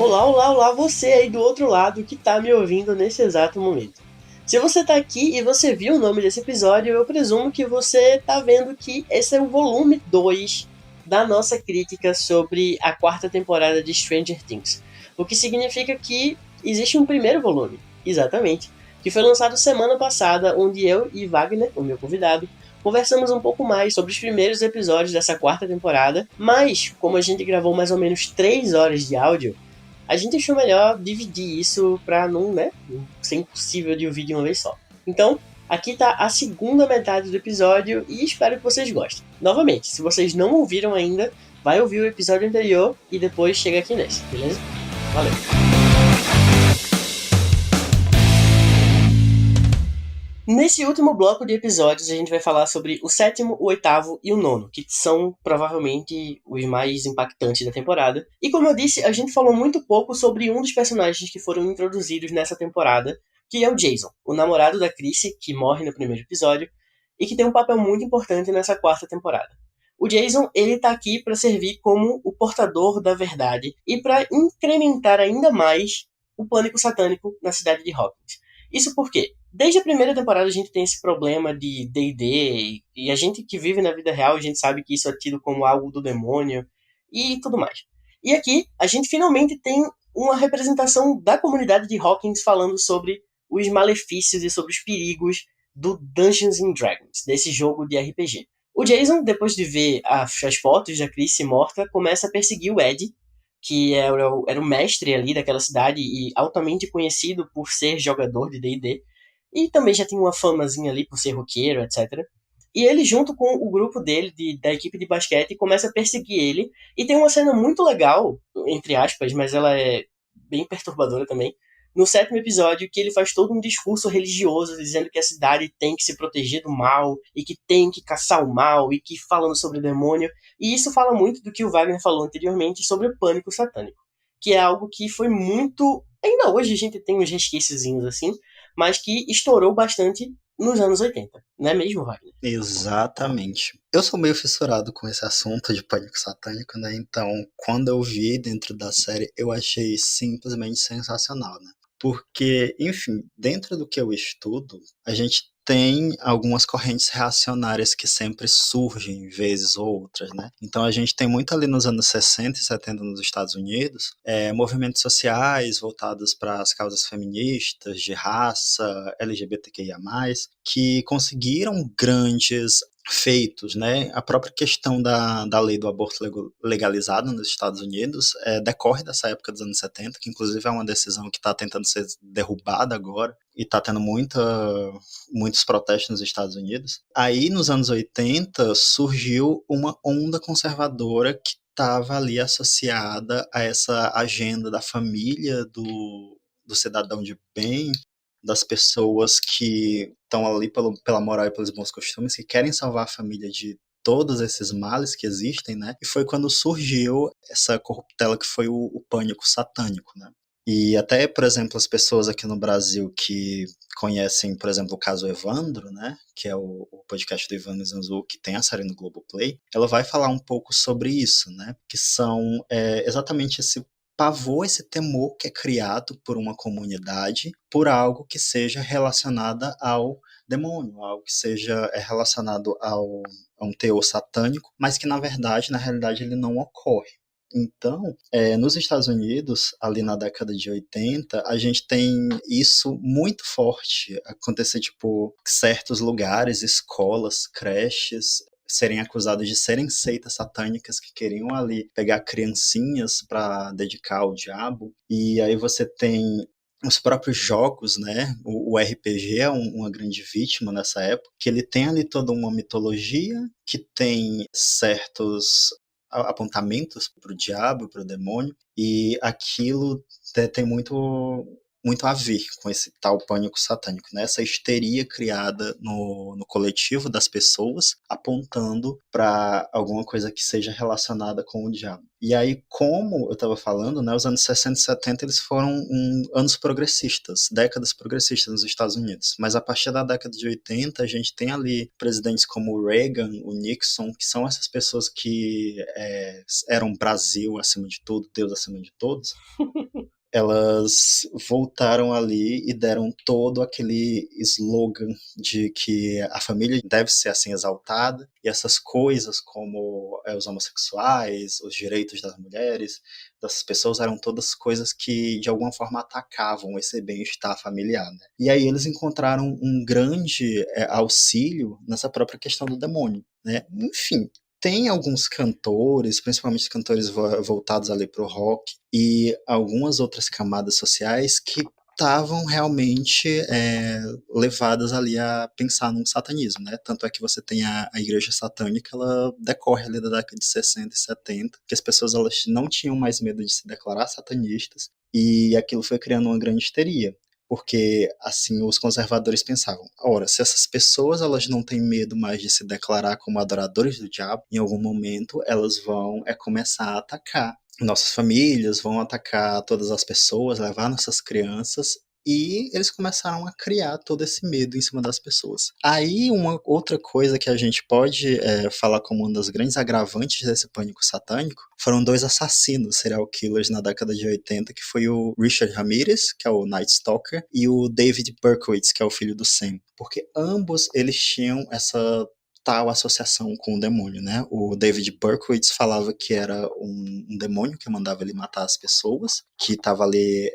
Olá, olá, olá, você aí do outro lado que tá me ouvindo nesse exato momento. Se você tá aqui e você viu o nome desse episódio, eu presumo que você tá vendo que esse é o volume 2 da nossa crítica sobre a quarta temporada de Stranger Things. O que significa que existe um primeiro volume, exatamente, que foi lançado semana passada, onde eu e Wagner, o meu convidado, conversamos um pouco mais sobre os primeiros episódios dessa quarta temporada, mas como a gente gravou mais ou menos 3 horas de áudio, a gente achou melhor dividir isso pra não, né, ser impossível de ouvir de uma vez só. Então, aqui tá a segunda metade do episódio e espero que vocês gostem. Novamente, se vocês não ouviram ainda, vai ouvir o episódio anterior e depois chega aqui nesse, beleza? Valeu! Nesse último bloco de episódios, a gente vai falar sobre o sétimo, o oitavo e o nono, que são provavelmente os mais impactantes da temporada. E como eu disse, a gente falou muito pouco sobre um dos personagens que foram introduzidos nessa temporada, que é o Jason, o namorado da Chrissy, que morre no primeiro episódio, e que tem um papel muito importante nessa quarta temporada. O Jason, ele tá aqui para servir como o portador da verdade e para incrementar ainda mais o pânico satânico na cidade de Hawkins. Isso porque, desde a primeira temporada a gente tem esse problema de D&D, e a gente que vive na vida real, a gente sabe que isso é tido como algo do demônio, e tudo mais. E aqui, a gente finalmente tem uma representação da comunidade de Hawkins falando sobre os malefícios e sobre os perigos do Dungeons and Dragons, desse jogo de RPG. O Jason, depois de ver as fotos da Chrissy morta, começa a perseguir o Ed, que era o mestre ali daquela cidade e altamente conhecido por ser jogador de D&D, e também já tinha uma famazinha ali por ser roqueiro, etc. E ele, junto com o grupo dele, da equipe de basquete, começa a perseguir ele, e tem uma cena muito legal, entre aspas, mas ela é bem perturbadora também, no sétimo episódio, que ele faz todo um discurso religioso dizendo que a cidade tem que se proteger do mal e que tem que caçar o mal e que falando sobre o demônio. E isso fala muito do que o Wagner falou anteriormente sobre o pânico satânico, que é algo que foi muito... Ainda hoje a gente tem uns resquíciozinhos assim, mas que estourou bastante nos anos 80, não é mesmo, Wagner? Exatamente. Eu sou meio fissurado com esse assunto de pânico satânico, né? Então, quando eu vi dentro da série, eu achei simplesmente sensacional, né? Porque, enfim, dentro do que eu estudo, a gente tem algumas correntes reacionárias que sempre surgem, vezes ou outras, né? Então a gente tem muito ali nos anos 60 e 70 nos Estados Unidos, movimentos sociais voltados para as causas feministas, de raça, LGBTQIA+, que conseguiram grandes feitos, né? A própria questão da lei do aborto legalizado nos Estados Unidos decorre dessa época dos anos 70, que inclusive é uma decisão que está tentando ser derrubada agora e está tendo muitos protestos nos Estados Unidos. Aí, nos anos 80, surgiu uma onda conservadora que estava ali associada a essa agenda da família, do cidadão de bem, das pessoas que estão ali pela moral e pelos bons costumes, que querem salvar a família de todos esses males que existem, né? E foi quando surgiu essa corruptela que foi o pânico satânico, né? E até, por exemplo, as pessoas aqui no Brasil que conhecem, por exemplo, o caso Evandro, né? Que é o podcast do Ivan Mizanzu, que tem a série no Globoplay, ela vai falar um pouco sobre isso, né? Que são exatamente esse pavor, esse temor que é criado por uma comunidade por algo que seja relacionado ao demônio, algo que seja relacionado a um teor satânico, mas que na realidade ele não ocorre. Então, nos Estados Unidos, ali na década de 80, a gente tem isso muito forte acontecer, tipo, certos lugares, escolas, creches, serem acusados de serem seitas satânicas que queriam ali pegar criancinhas para dedicar ao diabo. E aí você tem os próprios jogos, né? O RPG é uma grande vítima nessa época, que ele tem ali toda uma mitologia, que tem certos apontamentos para o diabo, para o demônio, e aquilo tem muito muito a ver com esse tal pânico satânico, né? Essa histeria criada no coletivo das pessoas, apontando para alguma coisa que seja relacionada com o diabo. E aí, como eu estava falando, né, os anos 60 e 70 eles foram anos progressistas, décadas progressistas nos Estados Unidos. Mas a partir da década de 80, a gente tem ali presidentes como o Reagan, o Nixon, que são essas pessoas que eram Brasil acima de tudo, Deus acima de todos. Elas voltaram ali e deram todo aquele slogan de que a família deve ser assim exaltada, e essas coisas como os homossexuais, os direitos das mulheres, das pessoas, eram todas coisas que de alguma forma atacavam esse bem-estar familiar, né? E aí eles encontraram um grande auxílio nessa própria questão do demônio, né? Enfim, tem alguns cantores, principalmente cantores voltados ali para o rock, e algumas outras camadas sociais que estavam realmente levadas ali a pensar num satanismo, né? Tanto é que você tem a igreja satânica, ela decorre ali da década de 60 e 70, que as pessoas elas não tinham mais medo de se declarar satanistas, e aquilo foi criando uma grande histeria. Porque, assim, os conservadores pensavam, ora, se essas pessoas elas não têm medo mais de se declarar como adoradores do diabo, em algum momento elas vão começar a atacar nossas famílias, vão atacar todas as pessoas, levar nossas crianças, e eles começaram a criar todo esse medo em cima das pessoas. Aí, uma outra coisa que a gente pode falar como uma das grandes agravantes desse pânico satânico foram dois assassinos serial killers na década de 80, que foi o Richard Ramirez, que é o Night Stalker, e o David Berkowitz, que é o filho do Sam. Porque ambos eles tinham essa tal associação com o demônio, né? O David Berkowitz falava que era um demônio que mandava ele matar as pessoas, que estava ali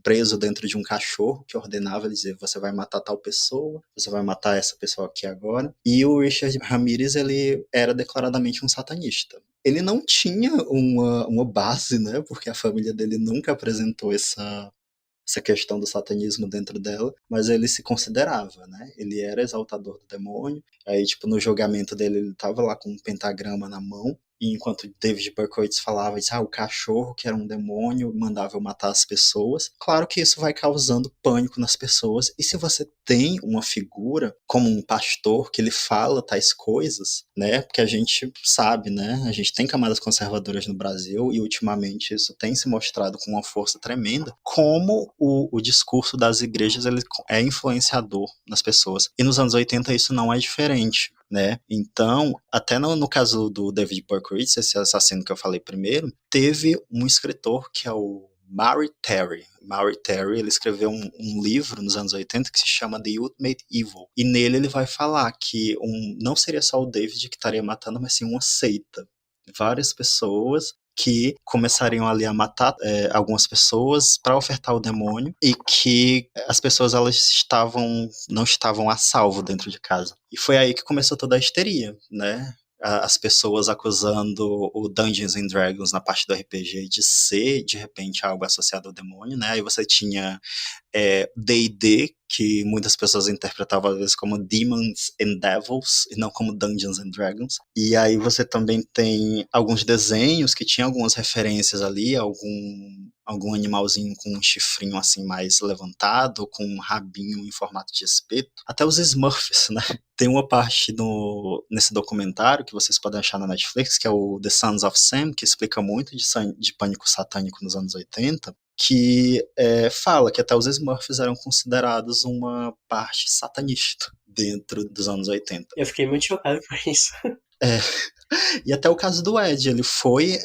preso dentro de um cachorro que ordenava ele dizer, você vai matar tal pessoa, você vai matar essa pessoa aqui agora. E o Richard Ramirez, ele era declaradamente um satanista. Ele não tinha uma base, né? Porque a família dele nunca apresentou essa questão do satanismo dentro dela, mas ele se considerava, né? Ele era exaltador do demônio. Aí, tipo, no julgamento dele, ele tava lá com um pentagrama na mão, e enquanto David Berkowitz falava, disse, o cachorro que era um demônio mandava eu matar as pessoas. Claro que isso vai causando pânico nas pessoas, e se você tem uma figura como um pastor que ele fala tais coisas, né? Porque a gente sabe, né? A gente tem camadas conservadoras no Brasil, e ultimamente isso tem se mostrado com uma força tremenda, como o discurso das igrejas ele é influenciador nas pessoas. E nos anos 80 isso não é diferente, né? Então, até no caso do David Berkowitz, esse assassino que eu falei primeiro, teve um escritor que é o Maury Terry. Maury Terry, ele escreveu um livro nos anos 80 que se chama The Ultimate Evil. E nele ele vai falar que não seria só o David que estaria matando, mas sim uma seita. Várias pessoas que começariam ali a matar algumas pessoas para ofertar o demônio, e que as pessoas elas não estavam a salvo dentro de casa. E foi aí que começou toda a histeria, né? As pessoas acusando o Dungeons and Dragons na parte do RPG de ser, de repente, algo associado ao demônio, né? Aí você tinha D&D, que muitas pessoas interpretavam às vezes como Demons and Devils, e não como Dungeons and Dragons. E aí você também tem alguns desenhos que tinham algumas referências ali, algum animalzinho com um chifrinho assim mais levantado, com um rabinho em formato de espeto. Até os Smurfs, né? Tem uma parte nesse documentário que vocês podem achar na Netflix, que é o The Sons of Sam, que explica muito de pânico satânico nos anos 80, que fala que até os Smurfs eram considerados uma parte satanista dentro dos anos 80. Eu fiquei muito chocado com isso. E até o caso do Ed, ele foi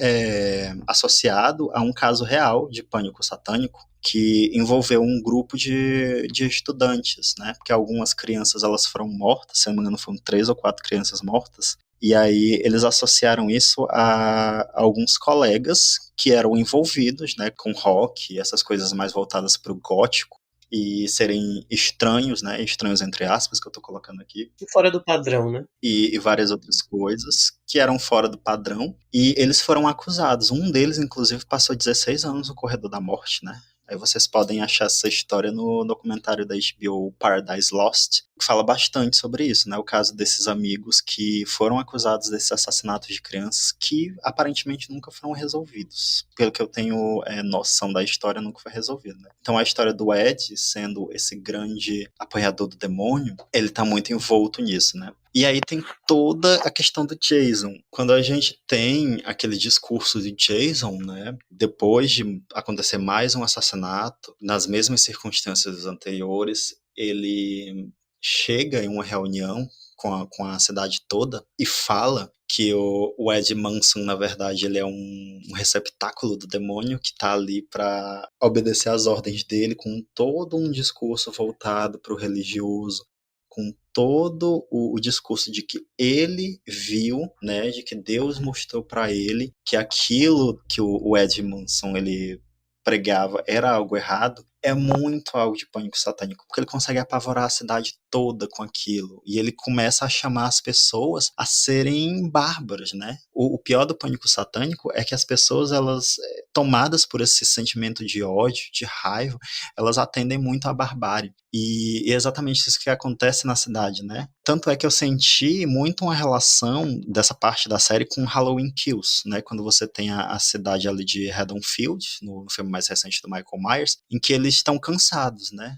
associado a um caso real de pânico satânico que envolveu um grupo de estudantes, né? Porque algumas crianças elas foram mortas, se não me engano foram 3 ou 4 crianças mortas, e aí eles associaram isso a alguns colegas que eram envolvidos, né, com rock e essas coisas mais voltadas para o gótico, e serem estranhos, né, estranhos entre aspas, que eu tô colocando aqui. Fora do padrão, né? E várias outras coisas que eram fora do padrão, e eles foram acusados. Um deles, inclusive, passou 16 anos no corredor da morte, né? Aí vocês podem achar essa história no documentário da HBO Paradise Lost, que fala bastante sobre isso, né? O caso desses amigos que foram acusados desses assassinatos de crianças que aparentemente nunca foram resolvidos. Pelo que eu tenho noção da história, nunca foi resolvido, né? Então a história do Ed, sendo esse grande apoiador do demônio, ele tá muito envolto nisso, né? E aí tem toda a questão do Jason. Quando a gente tem aquele discurso de Jason, né, depois de acontecer mais um assassinato, nas mesmas circunstâncias anteriores, ele chega em uma reunião com a cidade toda e fala que o Ed Manson, na verdade, ele é um receptáculo do demônio que está ali para obedecer às ordens dele, com todo um discurso voltado para o religioso, com todo o discurso de que ele viu, né, de que Deus mostrou para ele que aquilo que o Ed Manson ele pregava era algo errado, é muito algo de pânico satânico, porque ele consegue apavorar a cidade toda com aquilo, e ele começa a chamar as pessoas a serem bárbaras, né? O pior do pânico satânico é que as pessoas, elas, tomadas por esse sentimento de ódio, de raiva, elas atendem muito à barbárie. E é exatamente isso que acontece na cidade, né? Tanto é que eu senti muito uma relação dessa parte da série com Halloween Kills, né? Quando você tem a cidade ali de Haddonfield, no filme mais recente do Michael Myers, em que eles estão cansados, né?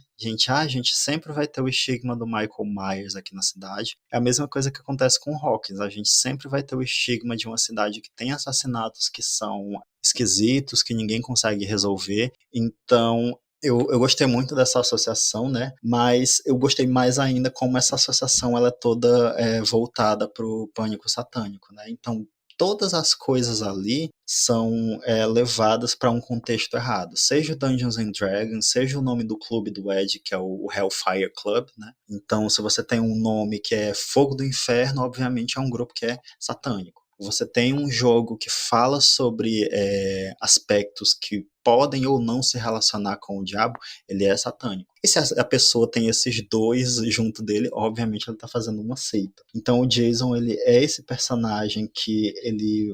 A gente sempre vai ter o estigma do Michael Myers aqui na cidade. É a mesma coisa que acontece com Hawkins. A gente sempre vai ter o estigma de uma cidade que tem assassinatos que são esquisitos, que ninguém consegue resolver. Então, eu gostei muito dessa associação, né? Mas eu gostei mais ainda como essa associação ela é toda voltada para o pânico satânico, né? Então, todas as coisas ali são levadas para um contexto errado. Seja o Dungeons and Dragons, seja o nome do clube do Ed, que é o Hellfire Club, né? Então, se você tem um nome que é Fogo do Inferno, obviamente é um grupo que é satânico. Você tem um jogo que fala sobre aspectos que podem ou não se relacionar com o diabo, ele é satânico. E se a pessoa tem esses dois junto dele, obviamente ele está fazendo uma seita. Então o Jason, ele é esse personagem que ele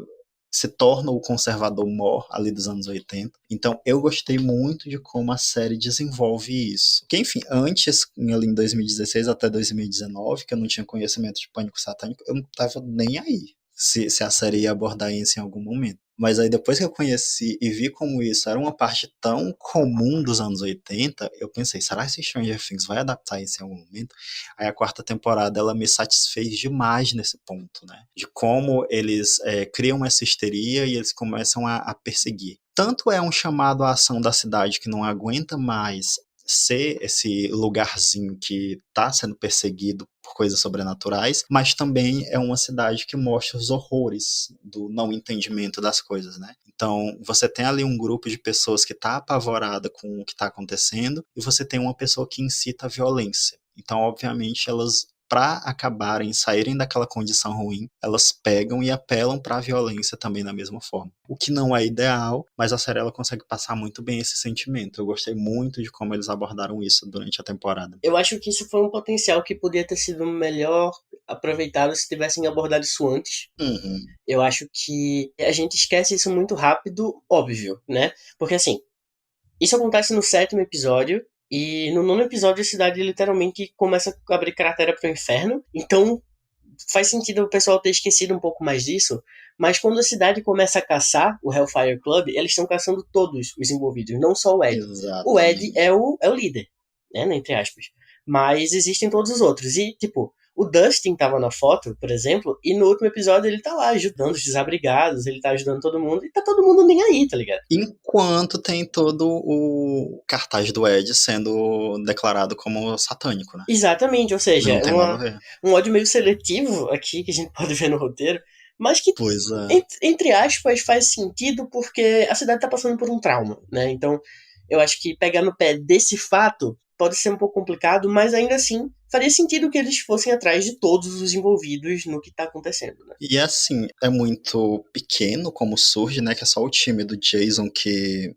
se torna o conservador mor ali dos anos 80. Então eu gostei muito de como a série desenvolve isso. Que enfim, antes, ali em 2016 até 2019, que eu não tinha conhecimento de pânico satânico, eu não estava nem aí se a série ia abordar isso em algum momento. Mas aí depois que eu conheci e vi como isso era uma parte tão comum dos anos 80, eu pensei, será que Stranger Things vai adaptar isso em algum momento? Aí a quarta temporada, ela me satisfez demais nesse ponto, né? De como eles criam essa histeria e eles começam a perseguir. Tanto é um chamado à ação da cidade que não aguenta mais ser esse lugarzinho que está sendo perseguido por coisas sobrenaturais, mas também é uma cidade que mostra os horrores do não entendimento das coisas, né? Então, você tem ali um grupo de pessoas que está apavorada com o que está acontecendo e você tem uma pessoa que incita a violência. Então, obviamente, elas para acabarem, saírem daquela condição ruim, elas pegam e apelam para a violência também da mesma forma. O que não é ideal, mas a série ela consegue passar muito bem esse sentimento. Eu gostei muito de como eles abordaram isso durante a temporada. Eu acho que isso foi um potencial que podia ter sido melhor aproveitado se tivessem abordado isso antes. Uhum. Eu acho que a gente esquece isso muito rápido, óbvio, né? Porque assim, isso acontece no 7º episódio, e no 9º episódio a cidade literalmente começa a abrir cratera pro inferno. Então faz sentido o pessoal ter esquecido um pouco mais disso. Mas quando a cidade começa a caçar o Hellfire Club, eles estão caçando todos os envolvidos, não só o Ed. O Ed Exatamente. é o líder, né? Entre aspas. Mas existem todos os outros. E, tipo, o Dustin tava na foto, por exemplo, e no último episódio ele tá lá ajudando os desabrigados, ele tá ajudando todo mundo, e tá todo mundo nem aí, tá ligado? Enquanto tem todo o cartaz do Ed sendo declarado como satânico, né? Exatamente, ou seja, Não tem nada a ver. um ódio meio seletivo aqui que a gente pode ver no roteiro, mas que, Pois é. entre aspas, faz sentido porque a cidade tá passando por um trauma, né? Então, eu acho que pegar no pé desse fato pode ser um pouco complicado, mas ainda assim faria sentido que eles fossem atrás de todos os envolvidos no que tá acontecendo, né? E assim, é muito pequeno como surge, né? Que é só o time do Jason que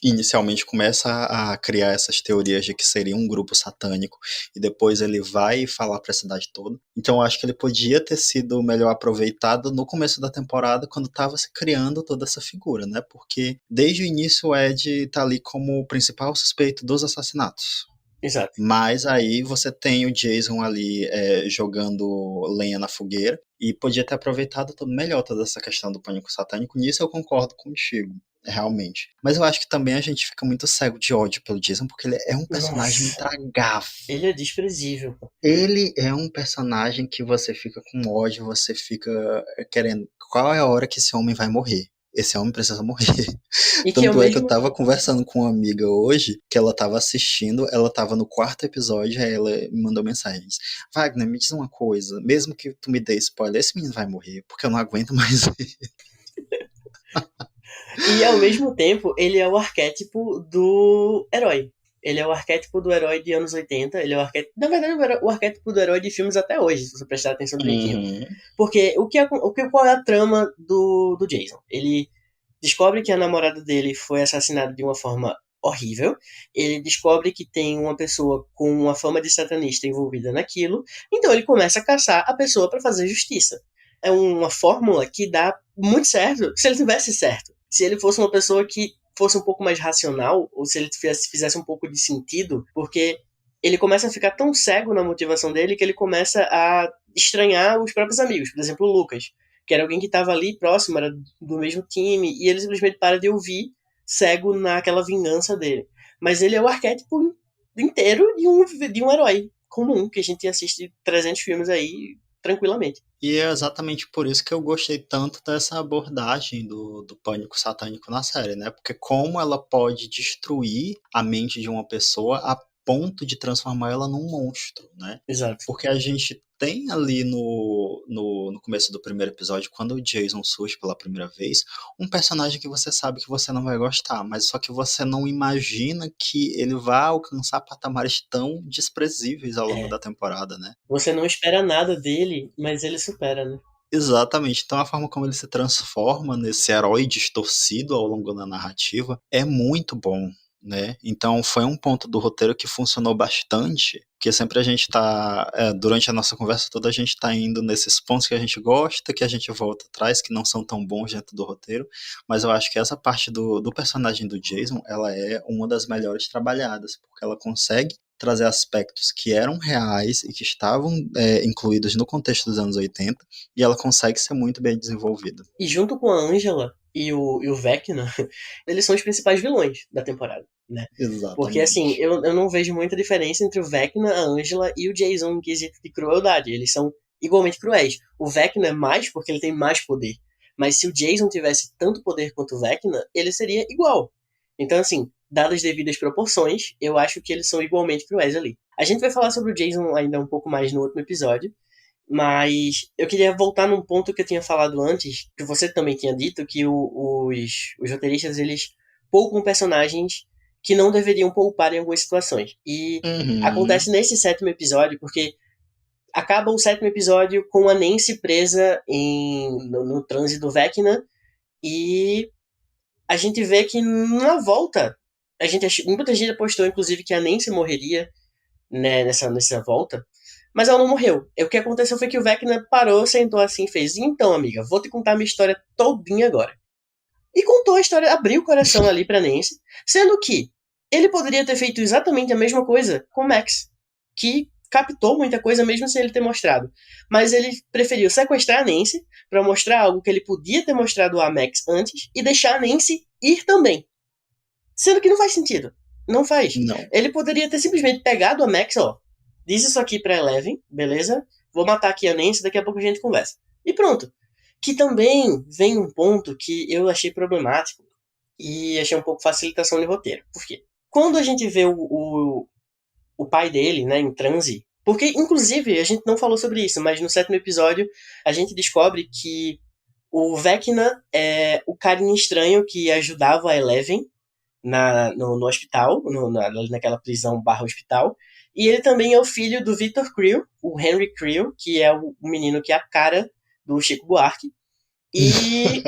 inicialmente começa a criar essas teorias de que seria um grupo satânico e depois ele vai falar para a cidade toda. Então eu acho que ele podia ter sido melhor aproveitado no começo da temporada, quando estava se criando toda essa figura, né? Porque desde o início o Ed tá ali como o principal suspeito dos assassinatos. Exato. Mas aí você tem o Jason ali jogando lenha na fogueira e podia ter aproveitado melhor toda essa questão do pânico satânico. Nisso eu concordo contigo, realmente. Mas eu acho que também a gente fica muito cego de ódio pelo Jason, porque ele é um personagem Nossa, intragável. ele é desprezível. Ele é um personagem que você fica com ódio, você fica querendo. Qual é a hora que esse homem vai morrer? Esse homem precisa morrer. E que é o Tanto é que eu mesmo. tava conversando com uma amiga hoje, que ela tava assistindo, ela tava no quarto episódio, aí ela me mandou mensagens. Wagner, me diz uma coisa, mesmo que tu me dê spoiler, esse menino vai morrer, porque eu não aguento mais ele. E ao mesmo tempo, ele é o arquétipo do herói. Ele é o arquétipo do herói de anos 80. Ele é o arquétipo. Na verdade, o arquétipo do herói de filmes até hoje, se você prestar atenção direitinho. Uhum. Porque qual é a trama do Jason? Ele descobre que a namorada dele foi assassinada de uma forma horrível. Ele descobre que tem uma pessoa com uma fama de satanista envolvida naquilo. Então ele começa a caçar a pessoa para fazer justiça. É uma fórmula que dá muito certo se ele tivesse certo. Se ele fosse uma pessoa que fosse um pouco mais racional, ou se ele fizesse um pouco de sentido, porque ele começa a ficar tão cego na motivação dele que ele começa a estranhar os próprios amigos. Por exemplo, o Lucas, que era alguém que estava ali próximo, era do mesmo time, e ele simplesmente para de ouvir, cego naquela vingança dele. Mas ele é o arquétipo inteiro de um herói comum, que a gente assiste 300 filmes aí tranquilamente. E é exatamente por isso que eu gostei tanto dessa abordagem do pânico satânico na série, né? Porque como ela pode destruir a mente de uma pessoa a ponto de transformar ela num monstro, né? Exato. Porque a gente tem ali no começo do primeiro episódio, quando o Jason surge pela primeira vez, um personagem que você sabe que você não vai gostar, mas só que você não imagina que ele vai alcançar patamares tão desprezíveis ao longo É. da temporada, né? Você não espera nada dele, mas ele supera, né? Exatamente. Então a forma como ele se transforma nesse herói distorcido ao longo da narrativa é muito bom, né? Então foi um ponto do roteiro que funcionou bastante, porque sempre a gente tá, durante a nossa conversa toda, a gente tá indo nesses pontos que a gente gosta, que a gente volta atrás, que não são tão bons dentro do roteiro, mas eu acho que essa parte do personagem do Jason, ela é uma das melhores trabalhadas, porque ela consegue trazer aspectos que eram reais e que estavam incluídos no contexto dos anos 80, e ela consegue ser muito bem desenvolvida. E junto com a Angela e o Vecna, eles são os principais vilões da temporada, né? Porque, assim, Exatamente. eu não vejo muita diferença entre o Vecna, a Angela e o Jason em quesito de crueldade. Eles são igualmente cruéis. O Vecna é mais porque ele tem mais poder. Mas se o Jason tivesse tanto poder quanto o Vecna, ele seria igual. Então, assim, dadas as devidas proporções, eu acho que eles são igualmente cruéis ali. A gente vai falar sobre o Jason ainda um pouco mais no último episódio, mas eu queria voltar num ponto que eu tinha falado antes, que você também tinha dito, que os roteiristas, eles poupam personagens que não deveriam poupar em algumas situações. E Uhum. acontece nesse sétimo episódio, porque acaba o sétimo episódio com a Nancy presa no transe do Vecna, e a gente vê que na volta, muita gente apostou, inclusive, que a Nancy morreria, né, nessa volta, mas ela não morreu. E o que aconteceu foi que o Vecna parou, sentou assim e fez: Então, amiga, vou te contar minha história todinha agora. E contou a história, abriu o coração ali pra Nancy, sendo que ele poderia ter feito exatamente a mesma coisa com o Max, que captou muita coisa mesmo sem ele ter mostrado. Mas ele preferiu sequestrar a Nancy pra mostrar algo que ele podia ter mostrado a Max antes e deixar a Nancy ir também. Sendo que não faz sentido. Não faz. Não. Ele poderia ter simplesmente pegado a Max, ó. Diz isso aqui pra Eleven, beleza? Vou matar aqui a Nancy, daqui a pouco a gente conversa. E pronto. Que também vem um ponto que eu achei problemático e achei um pouco facilitação de roteiro. Por quê? Quando a gente vê o pai dele, né, em transe, porque inclusive a gente não falou sobre isso, mas no sétimo episódio a gente descobre que o Vecna é o carinha estranho que ajudava a Eleven no hospital, naquela prisão barra hospital. E ele também é o filho do Victor Creel, o Henry Creel, que é o menino que é a cara do Chico Buarque. E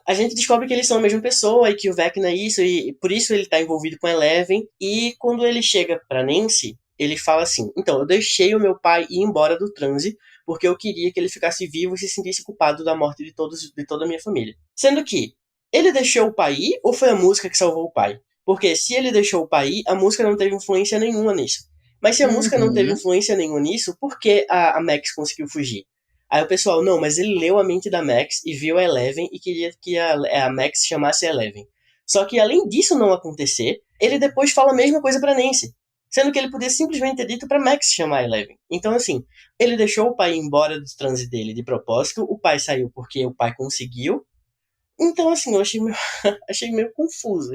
a gente descobre que eles são a mesma pessoa e que o Vecna é isso, e por isso ele tá envolvido com Eleven. E quando ele chega pra Nancy, ele fala assim: então, eu deixei o meu pai ir embora do transe porque eu queria que ele ficasse vivo e se sentisse culpado da morte de toda a minha família. Sendo que ele deixou o pai ir ou foi a música que salvou o pai? Porque se ele deixou o pai ir, a música não teve influência nenhuma nisso. Mas se a música não teve Uhum. influência nenhuma nisso, por que a Max conseguiu fugir? Aí o pessoal, não, mas ele leu a mente da Max e viu a Eleven e queria que a Max chamasse a Eleven. Só que além disso não acontecer, ele depois fala a mesma coisa pra Nancy. Sendo que ele podia simplesmente ter dito pra Max chamar a Eleven. Então, assim, ele deixou o pai ir embora do transe dele de propósito, o pai saiu porque o pai conseguiu. Então, assim, eu achei meio, achei meio confuso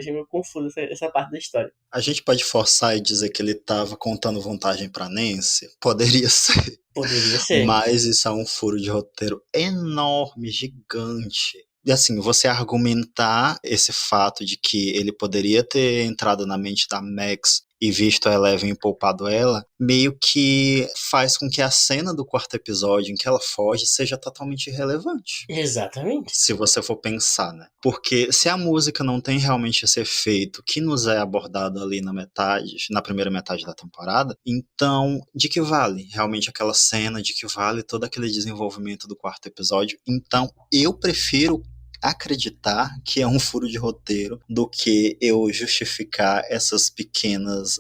essa parte da história. A gente pode forçar e dizer que ele tava contando vantagem pra Nancy? Poderia ser. Poderia ser. Mas isso é um furo de roteiro enorme, gigante. E assim, você argumentar esse fato de que ele poderia ter entrado na mente da Max e visto a Eleven e poupado ela, meio que faz com que a cena do quarto episódio em que ela foge seja totalmente irrelevante. Exatamente. Se você for pensar, né? Porque se a música não tem realmente esse efeito que nos é abordado ali na primeira metade da temporada, então de que vale realmente aquela cena, de que vale todo aquele desenvolvimento do quarto episódio? Então eu prefiro acreditar que é um furo de roteiro do que eu justificar essas pequenas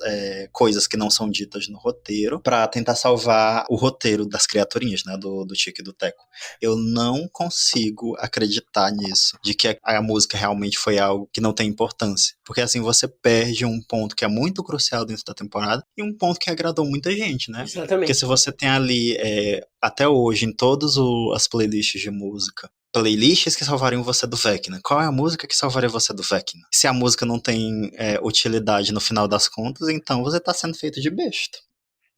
coisas que não são ditas no roteiro para tentar salvar o roteiro das criaturinhas, né, do Chico e do Teco. Eu não consigo acreditar nisso, de que a música realmente foi algo que não tem importância. Porque assim você perde um ponto que é muito crucial dentro da temporada e um ponto que agradou muita gente, né? Porque Exatamente. se você tem ali, até hoje, em todas as playlists de música, playlists que salvariam você do Vecna. Qual é a música que salvaria você do Vecna? Se a música não tem utilidade no final das contas, então você tá sendo feito de besta,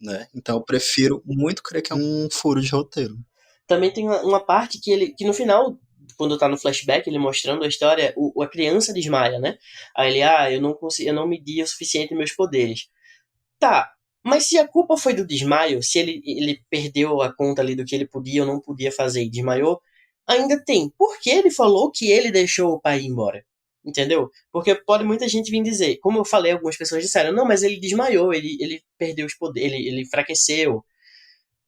né? Então eu prefiro muito crer que é um furo de roteiro. Também tem uma parte que no final, quando tá no flashback, ele mostrando a história, a criança desmaia, né? Aí ele, eu não consigo, eu não medi o suficiente meus poderes. Tá, mas se a culpa foi do desmaio, se ele perdeu a conta ali do que ele podia ou não podia fazer e desmaiou, ainda tem. Por que ele falou que ele deixou o pai ir embora? Entendeu? Porque pode muita gente vir dizer, como eu falei, algumas pessoas disseram, não, mas ele desmaiou, ele perdeu os poderes, ele enfraqueceu.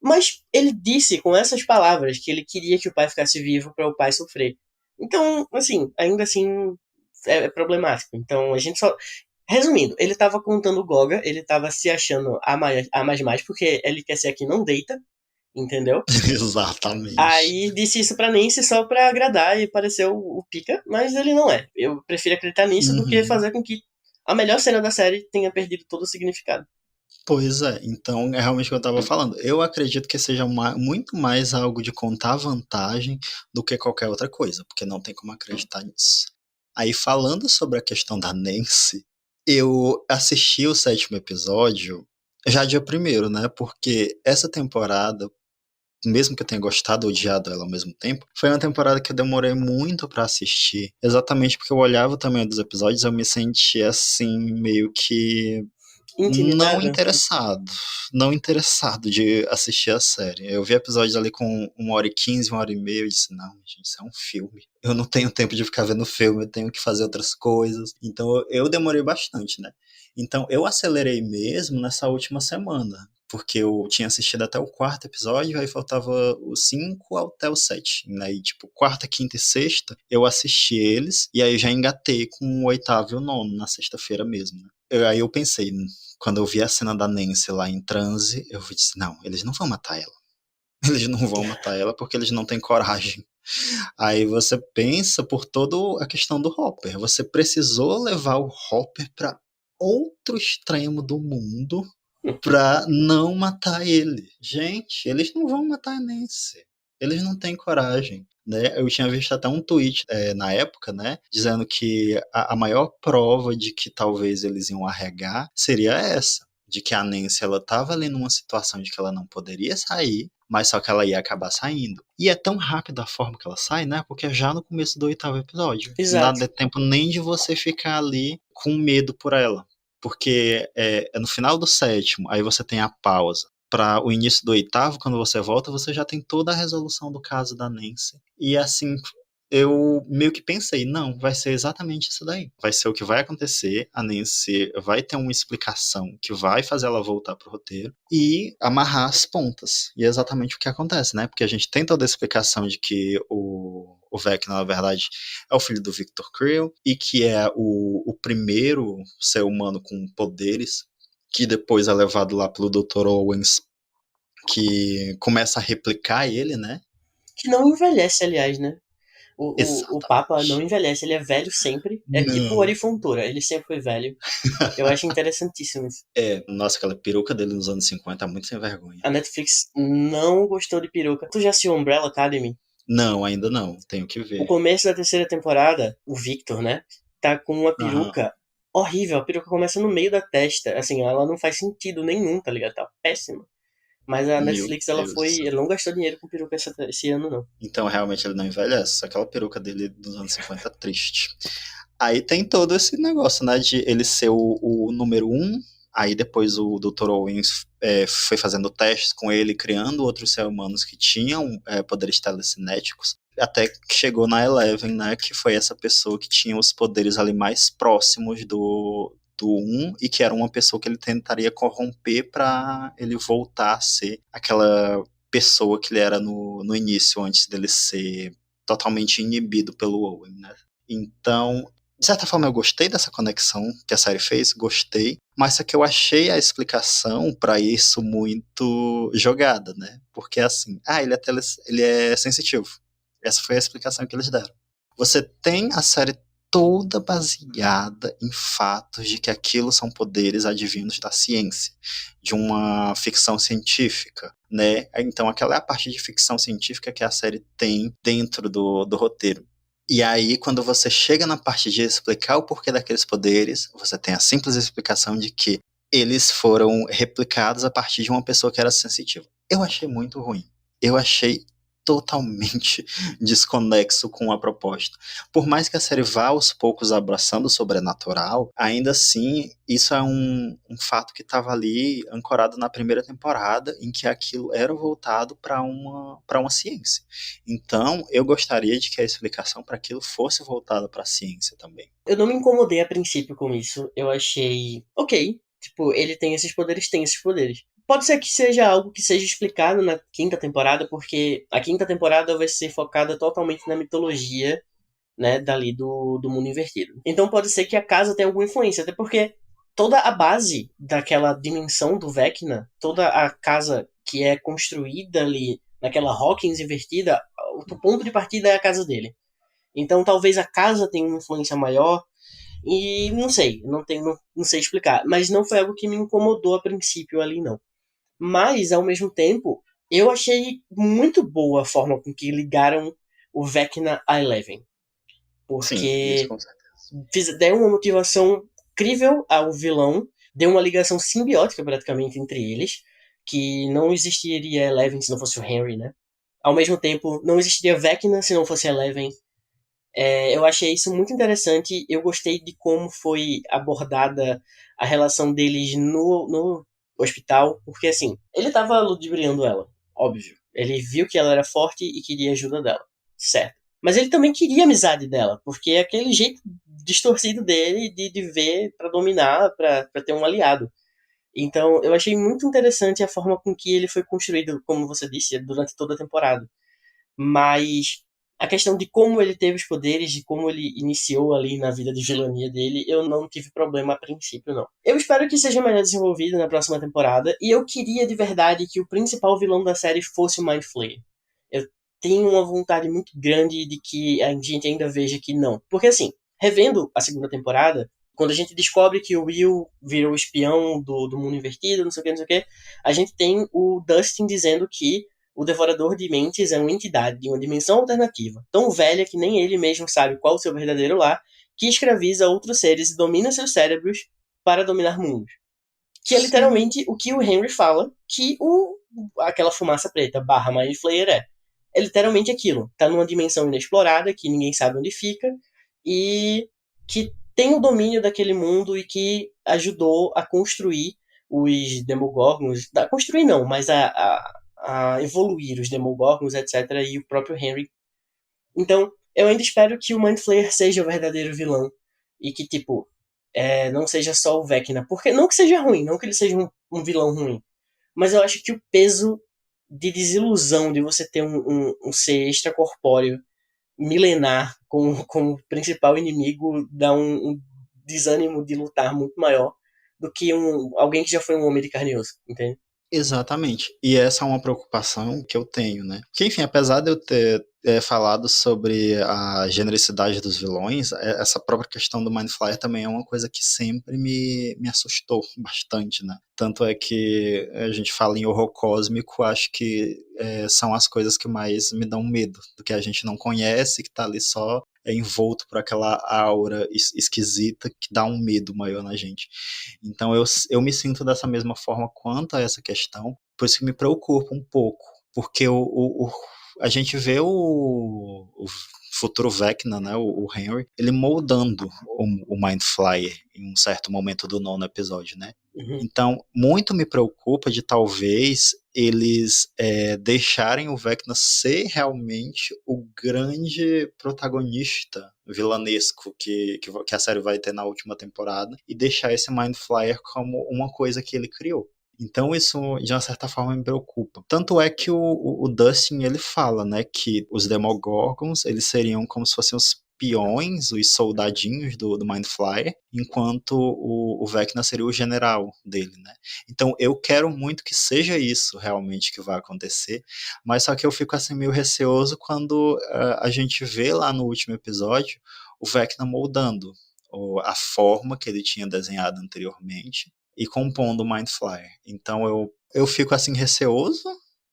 Mas ele disse com essas palavras que ele queria que o pai ficasse vivo para o pai sofrer. Então, assim, ainda assim é problemático. Então a gente só. Resumindo, ele tava contando o Goga, ele tava se achando a mais porque ele quer ser aqui não deita, entendeu? Exatamente. Aí disse isso pra Nancy só pra agradar e parecer o pica, mas ele não é. Eu prefiro acreditar nisso do que Uhum. fazer com que a melhor cena da série tenha perdido todo o significado. Pois é, então é realmente o que eu estava falando. Eu acredito que seja muito mais algo de contar vantagem do que qualquer outra coisa, porque não tem como acreditar nisso. Aí, falando sobre a questão da Nancy, eu assisti o sétimo episódio já dia primeiro, né? Porque essa temporada, mesmo que eu tenha gostado ou odiado ela ao mesmo tempo, foi uma temporada que eu demorei muito pra assistir. Exatamente porque eu olhava o tamanho dos episódios, eu me sentia assim, meio que não Intimidada? interessado. Não interessado de assistir a série. Eu vi episódios ali com 1h15, 1h30, eu disse, não, gente, isso é um filme. Eu não tenho tempo de ficar vendo filme, eu tenho que fazer outras coisas. Então eu demorei bastante, né? Então eu acelerei mesmo nessa última semana. Porque eu tinha assistido até o quarto episódio, aí faltava os 5 até o 7. Né? E tipo, quarta, quinta e sexta, eu assisti eles, e aí eu já engatei com o oitavo e o nono na sexta-feira mesmo. Né? Aí eu pensei, quando eu vi a cena da Nancy lá em transe, eu disse, não, eles não vão matar ela. Eles não vão matar ela porque eles não têm coragem. Aí você pensa por toda a questão do Hopper. Você precisou levar o Hopper para outro extremo do mundo pra não matar ele. Gente, eles não vão matar a Nancy. Eles não têm coragem. Né? Eu tinha visto até um tweet na época, né, dizendo que a maior prova de que talvez eles iam arregar seria essa, de que a Nancy ela estava ali numa situação de que ela não poderia sair, mas só que ela ia acabar saindo. E é tão rápido a forma que ela sai, né? Porque é já no começo do oitavo episódio. Não Exato. dá tempo nem de você ficar ali com medo por ela. Porque é no final do sétimo, aí você tem a pausa. Para o início do oitavo, quando você volta, você já tem toda a resolução do caso da Nancy. E assim, eu meio que pensei, não, vai ser exatamente isso daí. Vai ser o que vai acontecer, a Nancy vai ter uma explicação que vai fazer ela voltar pro roteiro e amarrar as pontas. E é exatamente o que acontece, né? Porque a gente tem toda a explicação de que o Vecna, na verdade, é o filho do Victor Creel e que é o primeiro ser humano com poderes, que depois é levado lá pelo Dr. Owens, que começa a replicar ele, né? Que não envelhece, aliás, né? O Papa não Exatamente. envelhece, ele é velho sempre. É tipo o Não. Ori Fontoura, ele sempre foi velho. Eu acho interessantíssimo isso. É, nossa, aquela peruca dele nos anos 50 é muito sem vergonha. A Netflix não gostou de peruca. Tu já assistiu Umbrella Academy? Não, ainda não, tenho que O ver. começo da terceira temporada, o Victor, né? Tá com uma Aham, peruca horrível. A peruca começa no meio da testa. Assim, ela não faz sentido nenhum, tá ligado? Tá péssima. Mas a meu Netflix, ela Deus do foi. céu. Ela não gastou dinheiro com peruca esse ano, não. Então realmente ele não envelhece, aquela peruca dele dos anos 50 é triste. Aí tem todo esse negócio, né, de ele ser o número um, aí depois o Dr. Owens foi fazendo testes com ele, criando outros seres humanos que tinham poderes telecinéticos, até que chegou na Eleven, né, que foi essa pessoa que tinha os poderes ali mais próximos do um e que era uma pessoa que ele tentaria corromper para ele voltar a ser aquela pessoa que ele era no início, antes dele ser totalmente inibido pelo Owen, né? Então, de certa forma, eu gostei dessa conexão que a série fez, gostei, mas só que eu achei a explicação para isso muito jogada, né? Porque assim, ele é sensitivo. Essa foi a explicação que eles deram. Você tem a série toda baseada em fatos de que aquilo são poderes advindos da ciência, de uma ficção científica, né? Então aquela é a parte de ficção científica que a série tem dentro do roteiro. E aí, quando você chega na parte de explicar o porquê daqueles poderes, você tem a simples explicação de que eles foram replicados a partir de uma pessoa que era sensitiva. Eu achei muito ruim. Eu achei totalmente desconexo com a proposta. Por mais que a série vá aos poucos abraçando o sobrenatural, ainda assim, isso é um fato que estava ali ancorado na primeira temporada, em que aquilo era voltado para uma ciência. Então, eu gostaria de que a explicação para aquilo fosse voltada para a ciência também. Eu não me incomodei a princípio com isso. Eu achei. Ok. Tipo, ele tem esses poderes, tem esses poderes. Pode ser que seja algo que seja explicado na quinta temporada, porque a quinta temporada vai ser focada totalmente na mitologia, né, dali do mundo invertido. Então pode ser que a casa tenha alguma influência, até porque toda a base daquela dimensão do Vecna, toda a casa que é construída ali naquela Hawkins invertida, o ponto de partida é a casa dele. Então talvez a casa tenha uma influência maior e não sei, não sei explicar, mas não foi algo que me incomodou a princípio ali não. Mas ao mesmo tempo, eu achei muito boa a forma com que ligaram o Vecna a Eleven, Sim, isso porque com certeza. deram uma motivação incrível ao vilão, deu uma ligação simbiótica praticamente entre eles, que não existiria Eleven se não fosse o Henry, né? Ao mesmo tempo, não existiria Vecna se não fosse Eleven. Eu achei isso muito interessante. Eu gostei de como foi abordada a relação deles no hospital, porque assim, ele tava ludibriando ela, óbvio. Ele viu que ela era forte e queria a ajuda dela, certo. Mas ele também queria a amizade dela, porque é aquele jeito distorcido dele de ver pra dominar, pra ter um aliado. Então, eu achei muito interessante a forma com que ele foi construído, como você disse, durante toda a temporada. Mas a questão de como ele teve os poderes, de como ele iniciou ali na vida de vilania dele, eu não tive problema a princípio, não. Eu espero que seja melhor desenvolvido na próxima temporada, e eu queria de verdade que o principal vilão da série fosse o Mind Flayer. Eu tenho uma vontade muito grande de que a gente ainda veja que não. Porque assim, revendo a segunda temporada, quando a gente descobre que o Will virou o espião do mundo invertido, não sei o que, não sei o que, a gente tem o Dustin dizendo que o Devorador de Mentes é uma entidade de uma dimensão alternativa, tão velha que nem ele mesmo sabe qual o seu verdadeiro lar, que escraviza outros seres e domina seus cérebros para dominar mundos. Que é Sim. literalmente o que o Henry fala que aquela fumaça preta barra Mind Flayer é. É literalmente aquilo. Tá numa dimensão inexplorada, que ninguém sabe onde fica, e que tem o domínio daquele mundo e que ajudou a construir os Demogorgons. A construir não, mas a evoluir os Demogorgons, etc. E o próprio Henry. Então, eu ainda espero que o Mind Flayer seja o verdadeiro vilão. E que, tipo, não seja só o Vecna. Porque, não que seja ruim, não que ele seja um vilão ruim. Mas eu acho que o peso de desilusão de você ter um ser extracorpóreo milenar como principal inimigo dá um desânimo de lutar muito maior do que alguém que já foi um homem de carne e osso, entende? Exatamente. E essa é uma preocupação que eu tenho, né? Que, enfim, apesar de eu ter falado sobre a genericidade dos vilões, essa própria questão do Mind Flayer também é uma coisa que sempre me assustou bastante, né? Tanto é que a gente fala em horror cósmico, acho que são as coisas que mais me dão medo, do que a gente não conhece, que tá ali só envolto por aquela aura esquisita que dá um medo maior na gente. Então eu me sinto dessa mesma forma quanto a essa questão, por isso que me preocupa um pouco, porque a gente vê o futuro Vecna, né, o Henry, ele moldando o Mind Flayer em um certo momento do 9º episódio, né? Uhum. Então, muito me preocupa de talvez eles deixarem o Vecna ser realmente o grande protagonista vilanesco que a série vai ter na última temporada e deixar esse Mind Flayer como uma coisa que ele criou. Então isso, de uma certa forma, me preocupa. Tanto é que o Dustin, ele fala, né, que os Demogorgons, eles seriam como se fossem os peões, os soldadinhos do Mind Flayer, enquanto o Vecna seria o general dele, né? Então eu quero muito que seja isso realmente que vai acontecer, mas só que eu fico assim meio receoso quando a gente vê lá no último episódio o Vecna moldando a forma que ele tinha desenhado anteriormente e compondo o Mind Flayer. Então eu fico assim receoso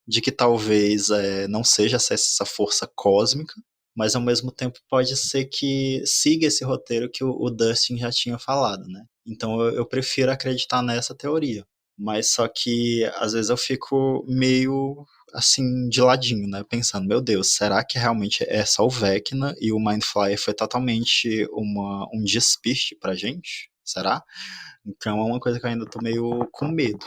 de que talvez não seja essa força cósmica, mas ao mesmo tempo pode ser que siga esse roteiro que o Dustin já tinha falado, né? Então eu prefiro acreditar nessa teoria. Mas só que às vezes eu fico meio assim de ladinho, né? Pensando, meu Deus, será que realmente é só o Vecna e o Mind Flayer foi totalmente um despiste pra gente? Será? Então é uma coisa que eu ainda tô meio com medo.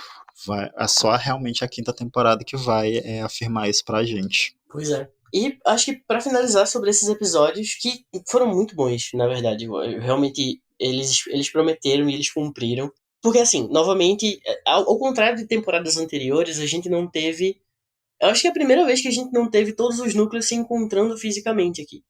É só realmente a 5ª temporada que vai afirmar isso pra gente. Pois é. E acho que pra finalizar sobre esses episódios, que foram muito bons, na verdade. Realmente, eles prometeram e eles cumpriram. Porque, assim, novamente, ao contrário de temporadas anteriores, a gente não teve. Eu acho que é a primeira vez que a gente não teve todos os núcleos se encontrando fisicamente aqui.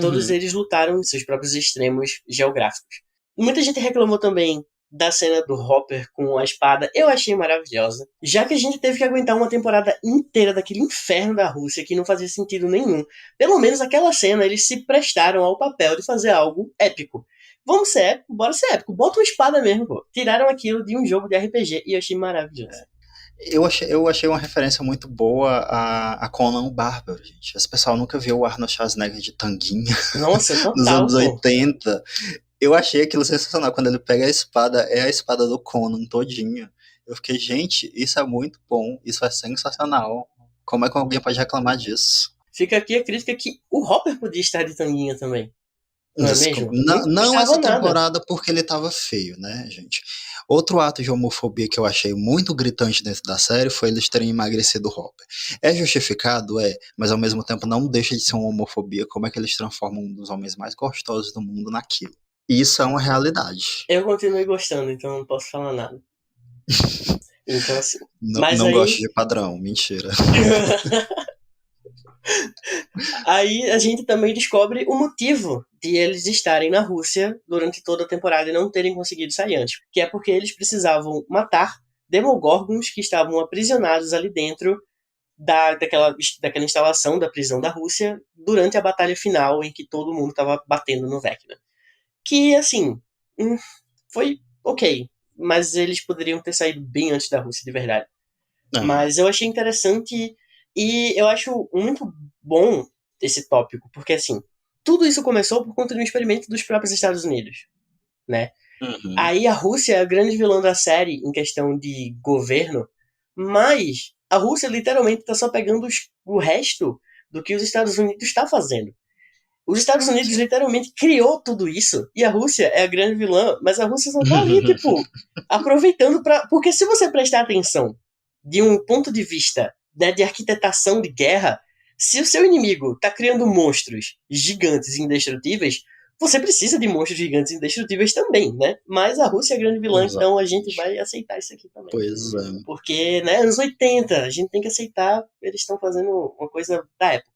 Todos Uhum. eles lutaram em seus próprios extremos geográficos. Muita gente reclamou também da cena do Hopper com a espada. Eu achei maravilhosa. Já que a gente teve que aguentar uma temporada inteira daquele inferno da Rússia que não fazia sentido nenhum. Pelo menos aquela cena eles se prestaram ao papel de fazer algo épico. Vamos ser épico, bora ser épico. Bota uma espada mesmo, pô. Tiraram aquilo de um jogo de RPG e eu achei maravilhoso. Eu achei uma referência muito boa a Conan o Bárbaro, gente. Esse pessoal nunca viu o Arnold Schwarzenegger de tanguinha Nossa, nos total, anos pô. 80. Eu achei aquilo sensacional. Quando ele pega a espada, é a espada do Conan todinha. Eu fiquei, gente, isso é muito bom, isso é sensacional. Como é que alguém pode reclamar disso? Fica aqui a crítica que o Hopper podia estar de tanguinha também. Não é mesmo? Não Não custava essa nada. temporada porque ele tava feio, né, gente? Outro ato de homofobia que eu achei muito gritante dentro da série foi eles terem emagrecido o Hopper. É justificado? É, mas ao mesmo tempo não deixa de ser uma homofobia. Como é que eles transformam um dos homens mais gostosos do mundo naquilo? Isso é uma realidade. Eu continuei gostando, então não posso falar nada. Então, assim. Não, Mas não gosto aí. de padrão, mentira. Aí a gente também descobre o motivo de eles estarem na Rússia durante toda a temporada e não terem conseguido sair antes. Que é porque eles precisavam matar Demogorgons que estavam aprisionados ali dentro daquela instalação da prisão da Rússia durante a batalha final em que todo mundo estava batendo no Vecna. Que, assim, foi ok. Mas eles poderiam ter saído bem antes da Rússia, de verdade. Aham. Mas eu achei interessante e eu acho muito bom esse tópico, porque assim, tudo isso começou por conta de um experimento dos próprios Estados Unidos, né? Uhum. Aí a Rússia é a grande vilã da série em questão de governo, mas a Rússia literalmente está só pegando o resto do que os Estados Unidos está fazendo. Os Estados Unidos literalmente criou tudo isso e a Rússia é a grande vilã, mas a Rússia só tá ali, tipo, aproveitando pra. Porque se você prestar atenção de um ponto de vista, né, de arquitetação de guerra, Se o seu inimigo tá criando monstros gigantes e indestrutíveis, você precisa de monstros gigantes e indestrutíveis também, né? Mas a Rússia é a grande vilã, então a gente Exatamente. vai aceitar isso aqui também. Pois é. Porque, né, anos 80, a gente tem que aceitar, eles estão fazendo uma coisa da época.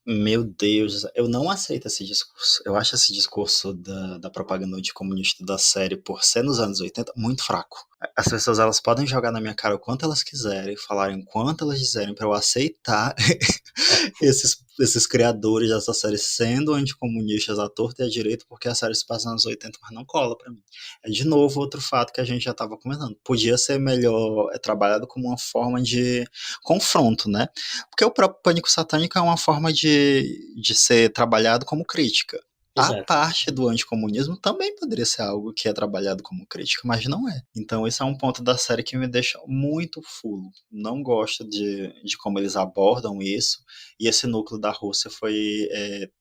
Meu Deus, eu não aceito esse discurso. Eu acho esse discurso da propaganda anticomunista da série, por ser nos anos 80, muito fraco. As pessoas elas podem jogar na minha cara o quanto elas quiserem, falarem o quanto elas quiserem pra eu aceitar esses criadores dessa série sendo anticomunistas à torta e à direita, porque a série se passa nos anos 80, mas não cola pra mim. É de novo outro fato que a gente já tava comentando. Podia ser melhor trabalhado como uma forma de confronto, né? Porque o próprio Pânico Satânico é uma forma de ser trabalhado como crítica. A Exato. parte do anticomunismo também poderia ser algo que é trabalhado como crítica, mas não é. Então esse é um ponto da série que me deixa muito fulo. Não gosto de como eles abordam isso. E esse núcleo da Rússia foi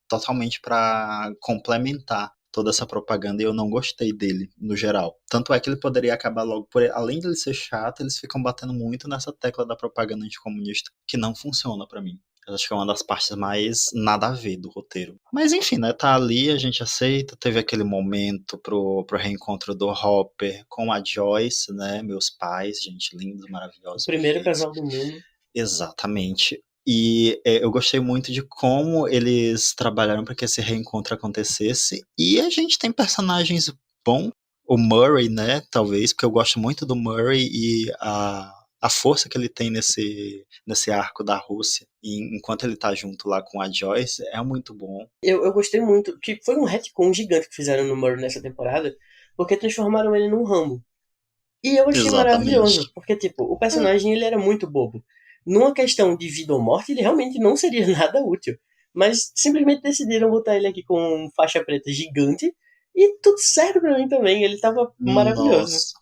totalmente para complementar toda essa propaganda e eu não gostei dele, no geral. Tanto é que ele poderia acabar logo por... Além de ele ser chato, eles ficam batendo muito nessa tecla da propaganda anticomunista, que não funciona pra mim. Eu acho que é uma das partes mais nada a ver do roteiro. Mas enfim, né? Tá ali, a gente aceita. Teve aquele momento pro reencontro do Hopper com a Joyce, né? Meus pais, gente lindos, O maravilhosos, primeiro perfeitos. casal do mundo. Exatamente. E eu gostei muito de como eles trabalharam para que esse reencontro acontecesse. E a gente tem personagens bons. O Murray, né? Talvez, porque eu gosto muito do Murray e a força que ele tem nesse arco da Rússia, enquanto ele tá junto lá com a Joyce, é muito bom. Eu gostei muito, que foi um retcon gigante que fizeram no Murray nessa temporada, porque transformaram ele num Rambo. E eu achei maravilhoso, Exatamente. porque, tipo, o personagem ele era muito bobo. Numa questão de vida ou morte, ele realmente não seria nada útil. Mas simplesmente decidiram botar ele aqui com faixa preta gigante, e tudo certo pra mim também, ele tava maravilhoso. Nossa.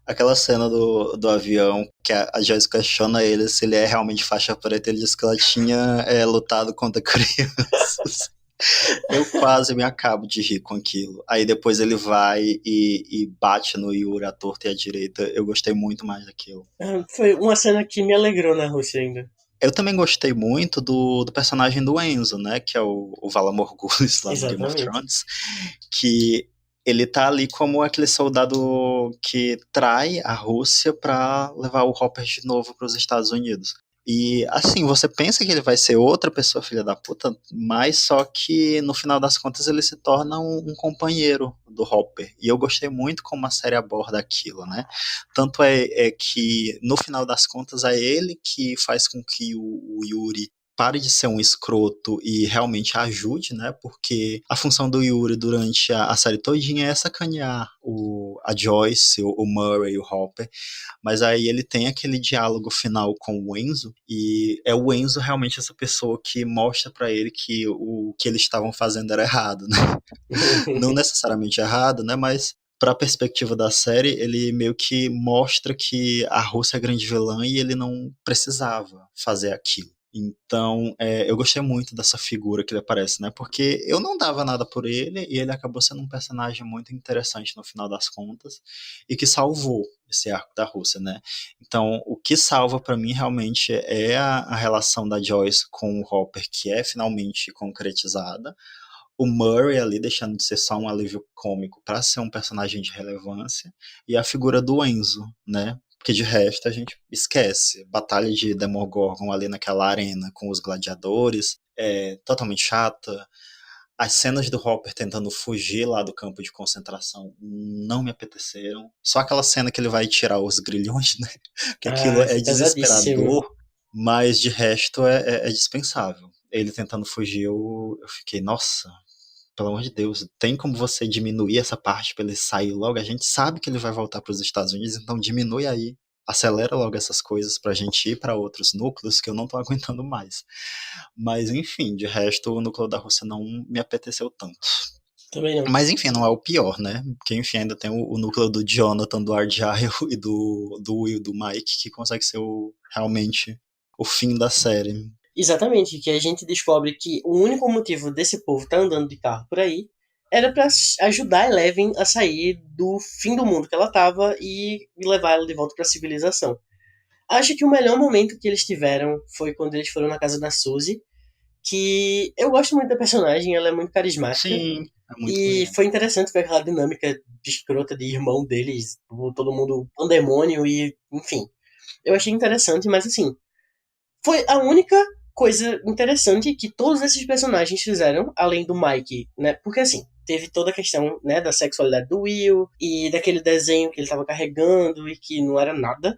Aquela cena do avião, que a Joyce questiona ele se ele é realmente faixa preta, ele diz que ela tinha lutado contra crianças. Eu quase me acabo de rir com aquilo. Aí depois ele vai e bate no Yuri à torta e à direita. Eu gostei muito mais daquilo. Foi uma cena que me alegrou na Rússia ainda. Eu também gostei muito do personagem do Enzo, né? Que é o Vala Morghulis lá do Game of Exatamente. Thrones. Que ele tá ali como aquele soldado que trai a Rússia pra levar o Hopper de novo para os Estados Unidos. E assim, você pensa que ele vai ser outra pessoa filha da puta, mas só que no final das contas ele se torna um companheiro do Hopper. E eu gostei muito como a série aborda aquilo, né? Tanto é que no final das contas é ele que faz com que o Yuri pare de ser um escroto e realmente ajude, né? Porque a função do Yuri durante a série todinha é sacanear a Joyce, o Murray, o Hopper, mas aí ele tem aquele diálogo final com o Enzo e é o Enzo realmente essa pessoa que mostra para ele que o que eles estavam fazendo era errado, né? Não necessariamente errado, né? Mas para a perspectiva da série, ele meio que mostra que a Rússia é a grande vilã e ele não precisava fazer aquilo. Então, eu gostei muito dessa figura que ele aparece, né? Porque eu não dava nada por ele e ele acabou sendo um personagem muito interessante no final das contas e que salvou esse arco da Rússia, né? Então, o que salva para mim realmente é a relação da Joyce com o Hopper, que é finalmente concretizada, o Murray ali deixando de ser só um alívio cômico para ser um personagem de relevância, e a figura do Enzo, né? Porque de resto a gente esquece. Batalha de Demogorgon ali naquela arena com os gladiadores, é totalmente chata. As cenas do Hopper tentando fugir lá do campo de concentração não me apeteceram. Só aquela cena que ele vai tirar os grilhões, né? Que aquilo é Foi pesadíssimo. desesperador, mas de resto é dispensável. Ele tentando fugir, eu fiquei, nossa, pelo amor de Deus, tem como você diminuir essa parte para ele sair logo? A gente sabe que ele vai voltar para os Estados Unidos, então diminui aí. Acelera logo essas coisas pra gente ir para outros núcleos que eu não tô aguentando mais. Mas enfim, de resto, o núcleo da Rússia não me apeteceu tanto. Também não. Mas enfim, não é o pior, né? Porque enfim, ainda tem o núcleo do Jonathan, do Argyle e do Will, do Mike, que consegue ser realmente o fim da série. Exatamente, que a gente descobre que o único motivo desse povo estar andando de carro por aí era para ajudar a Eleven a sair do fim do mundo que ela tava e levar ela de volta para a civilização. Acho que o melhor momento que eles tiveram foi quando eles foram na casa da Suzy que eu gosto muito da personagem, ela é muito carismática. Sim, é muito E legal. foi interessante ver aquela dinâmica escrota de irmão deles, todo mundo um demônio e, enfim. Eu achei interessante, mas assim, foi a única coisa interessante que todos esses personagens fizeram, além do Mike, né? Porque assim, teve toda a questão, né, da sexualidade do Will e daquele desenho que ele tava carregando e que não era nada,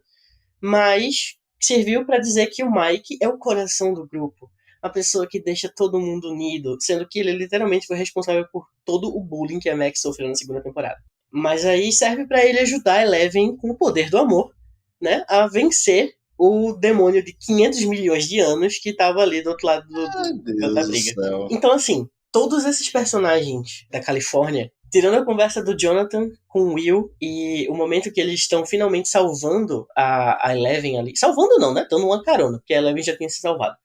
mas serviu pra dizer que o Mike é o coração do grupo, a pessoa que deixa todo mundo unido, sendo que ele literalmente foi responsável por todo o bullying que a Max sofreu na segunda temporada. Mas aí serve pra ele ajudar a Eleven com o poder do amor, né, a vencer o demônio de 500 milhões de anos que tava ali do outro lado Ai, da Deus do briga. céu. Então, assim, todos esses personagens da Califórnia, tirando a conversa do Jonathan com o Will e o momento que eles estão finalmente salvando a Eleven ali. Salvando não, né? Dando uma carona, porque a Eleven já tinha se salvado.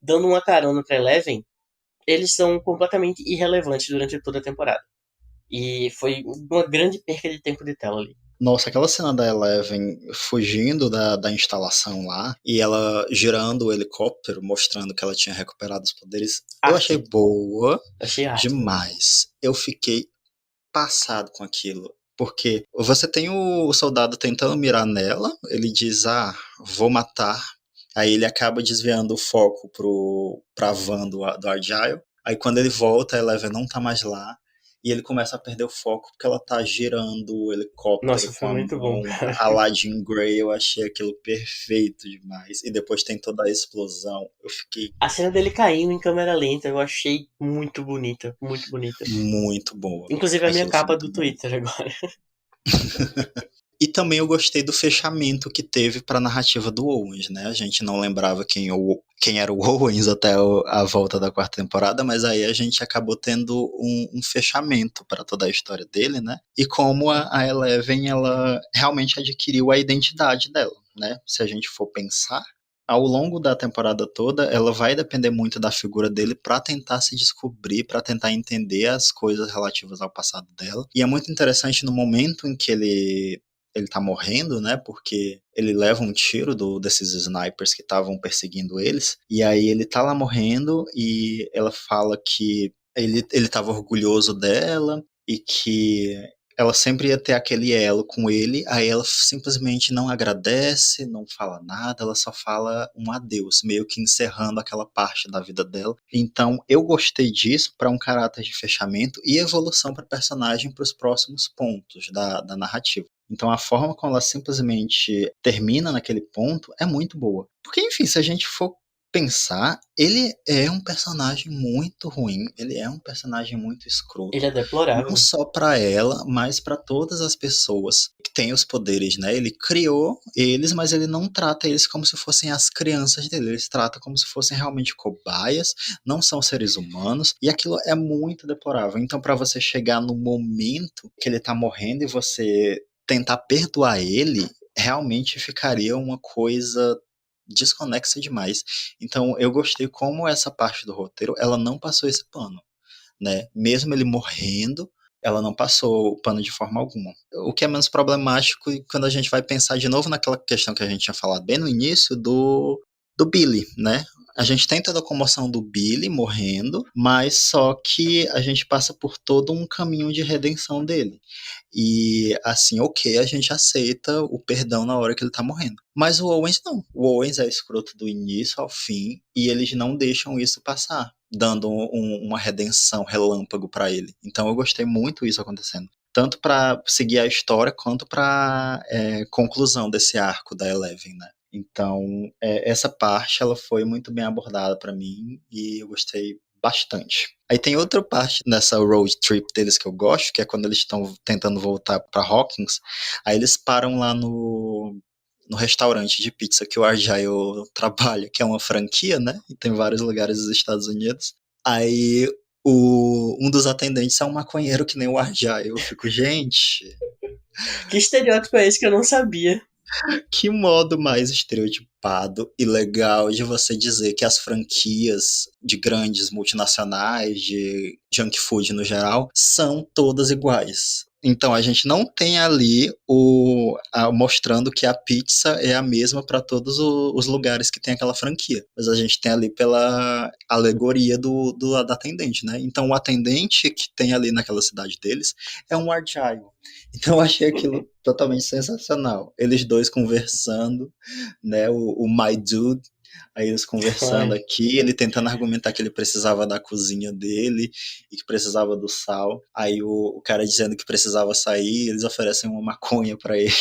Dando uma carona pra Eleven, eles são completamente irrelevantes durante toda a temporada. E foi uma grande perca de tempo de tela ali. Nossa, aquela cena da Eleven fugindo da instalação lá e ela girando o helicóptero, mostrando que ela tinha recuperado os poderes, eu achei Arte. boa Achei arte também. demais. Eu fiquei passado com aquilo. Porque você tem o soldado tentando mirar nela, ele diz, ah, vou matar. Aí ele acaba desviando o foco pra van do Argyle. Aí quando ele volta, a Eleven não tá mais lá. E ele começa a perder o foco porque ela tá girando o helicóptero Nossa, com foi a muito bom, mão, cara. a la Jean Grey. Eu achei aquilo perfeito demais. E depois tem toda a explosão. Eu fiquei A cena dele caindo em câmera lenta eu achei muito bonita, muito bonita. muito boa. Inclusive a minha Aquilo foi capa muito do bom. Twitter agora. E também eu gostei do fechamento que teve para a narrativa do Owens, né? A gente não lembrava quem era o Owens até a volta da quarta temporada, mas aí a gente acabou tendo um fechamento para toda a história dele, né? E como a Eleven ela realmente adquiriu a identidade dela, né? Se a gente for pensar, ao longo da temporada toda, ela vai depender muito da figura dele para tentar se descobrir, para tentar entender as coisas relativas ao passado dela. E é muito interessante no momento em que ele tá morrendo, né? Porque ele leva um tiro desses snipers que estavam perseguindo eles. E aí ele tá lá morrendo e ela fala que ele tava orgulhoso dela e que ela sempre ia ter aquele elo com ele, aí ela simplesmente não agradece, não fala nada, ela só fala um adeus, meio que encerrando aquela parte da vida dela. Então eu gostei disso para um caráter de fechamento e evolução para personagem para os próximos pontos da narrativa. Então a forma como ela simplesmente termina naquele ponto é muito boa. Porque, enfim, se a gente for pensar, ele é um personagem muito ruim, ele é um personagem muito Ele é escroto, não deplorável. só para ela, mas para todas as pessoas que têm os poderes, né? Ele criou eles, mas ele não trata eles como se fossem as crianças dele, ele trata como se fossem realmente cobaias, não são seres humanos, e aquilo é muito deplorável. Então, para você chegar no momento que ele tá morrendo e você tentar perdoar ele, realmente ficaria uma coisa desconexa demais. Então eu gostei como essa parte do roteiro, ela não passou esse pano, né? Mesmo ele morrendo, ela não passou o pano de forma alguma. O que é menos problemático quando a gente vai pensar de novo naquela questão que a gente tinha falado bem no início do Billy, né? A gente tem toda a comoção do Billy morrendo, mas só que a gente passa por todo um caminho de redenção dele. E assim, ok, a gente aceita o perdão na hora que ele tá morrendo. Mas o Owens não. O Owens é escroto do início ao fim e eles não deixam isso passar, dando uma redenção relâmpago pra ele. Então eu gostei muito isso acontecendo. Tanto pra seguir a história quanto pra conclusão desse arco da Eleven, né? Então, essa parte ela foi muito bem abordada pra mim e eu gostei bastante. Aí tem outra parte nessa road trip deles que eu gosto, que é quando eles estão tentando voltar pra Hawkins. Aí eles param lá no restaurante de pizza que o Argyle trabalha, que é uma franquia, né? E tem vários lugares dos Estados Unidos. Aí um dos atendentes é um maconheiro que nem o Argyle. Eu fico, gente, Que estereótipo é esse que eu não sabia? que modo mais estereotipado e legal de você dizer que as franquias de grandes multinacionais, de junk food no geral, são todas iguais. Então, a gente não tem ali mostrando que a pizza é a mesma para todos os lugares que tem aquela franquia. Mas a gente tem ali pela alegoria da atendente, né? Então, o atendente que tem ali naquela cidade deles é um Argyle. Então, eu achei aquilo totalmente sensacional. Eles dois conversando, né? O My Dude. Aí eles conversando Ai. aqui, ele tentando argumentar que ele precisava da cozinha dele e que precisava do sal. Aí o cara dizendo que precisava sair, eles oferecem uma maconha pra ele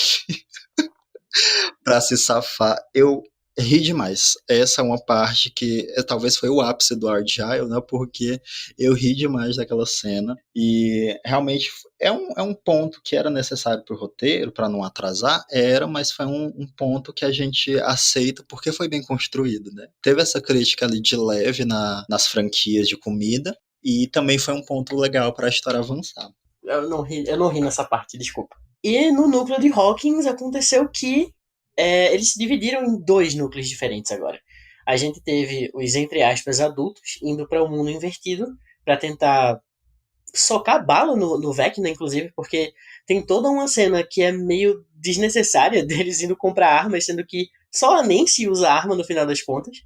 pra se safar. Eu ri demais. Essa é uma parte que talvez foi o ápice do Argyle, né? Porque eu ri demais daquela cena e realmente é um ponto que era necessário pro roteiro, para não atrasar, mas foi um ponto que a gente aceita porque foi bem construído, né? Teve essa crítica ali de leve nas franquias de comida e também foi um ponto legal para a história avançar. Eu não ri nessa parte, desculpa. E no núcleo de Hawkins aconteceu que eles se dividiram em dois núcleos diferentes agora. A gente teve os, entre aspas, adultos indo para o mundo invertido para tentar socar bala no Vecna, inclusive, porque tem toda uma cena que é meio desnecessária deles indo comprar armas, sendo que só a Nancy usa arma no final das contas.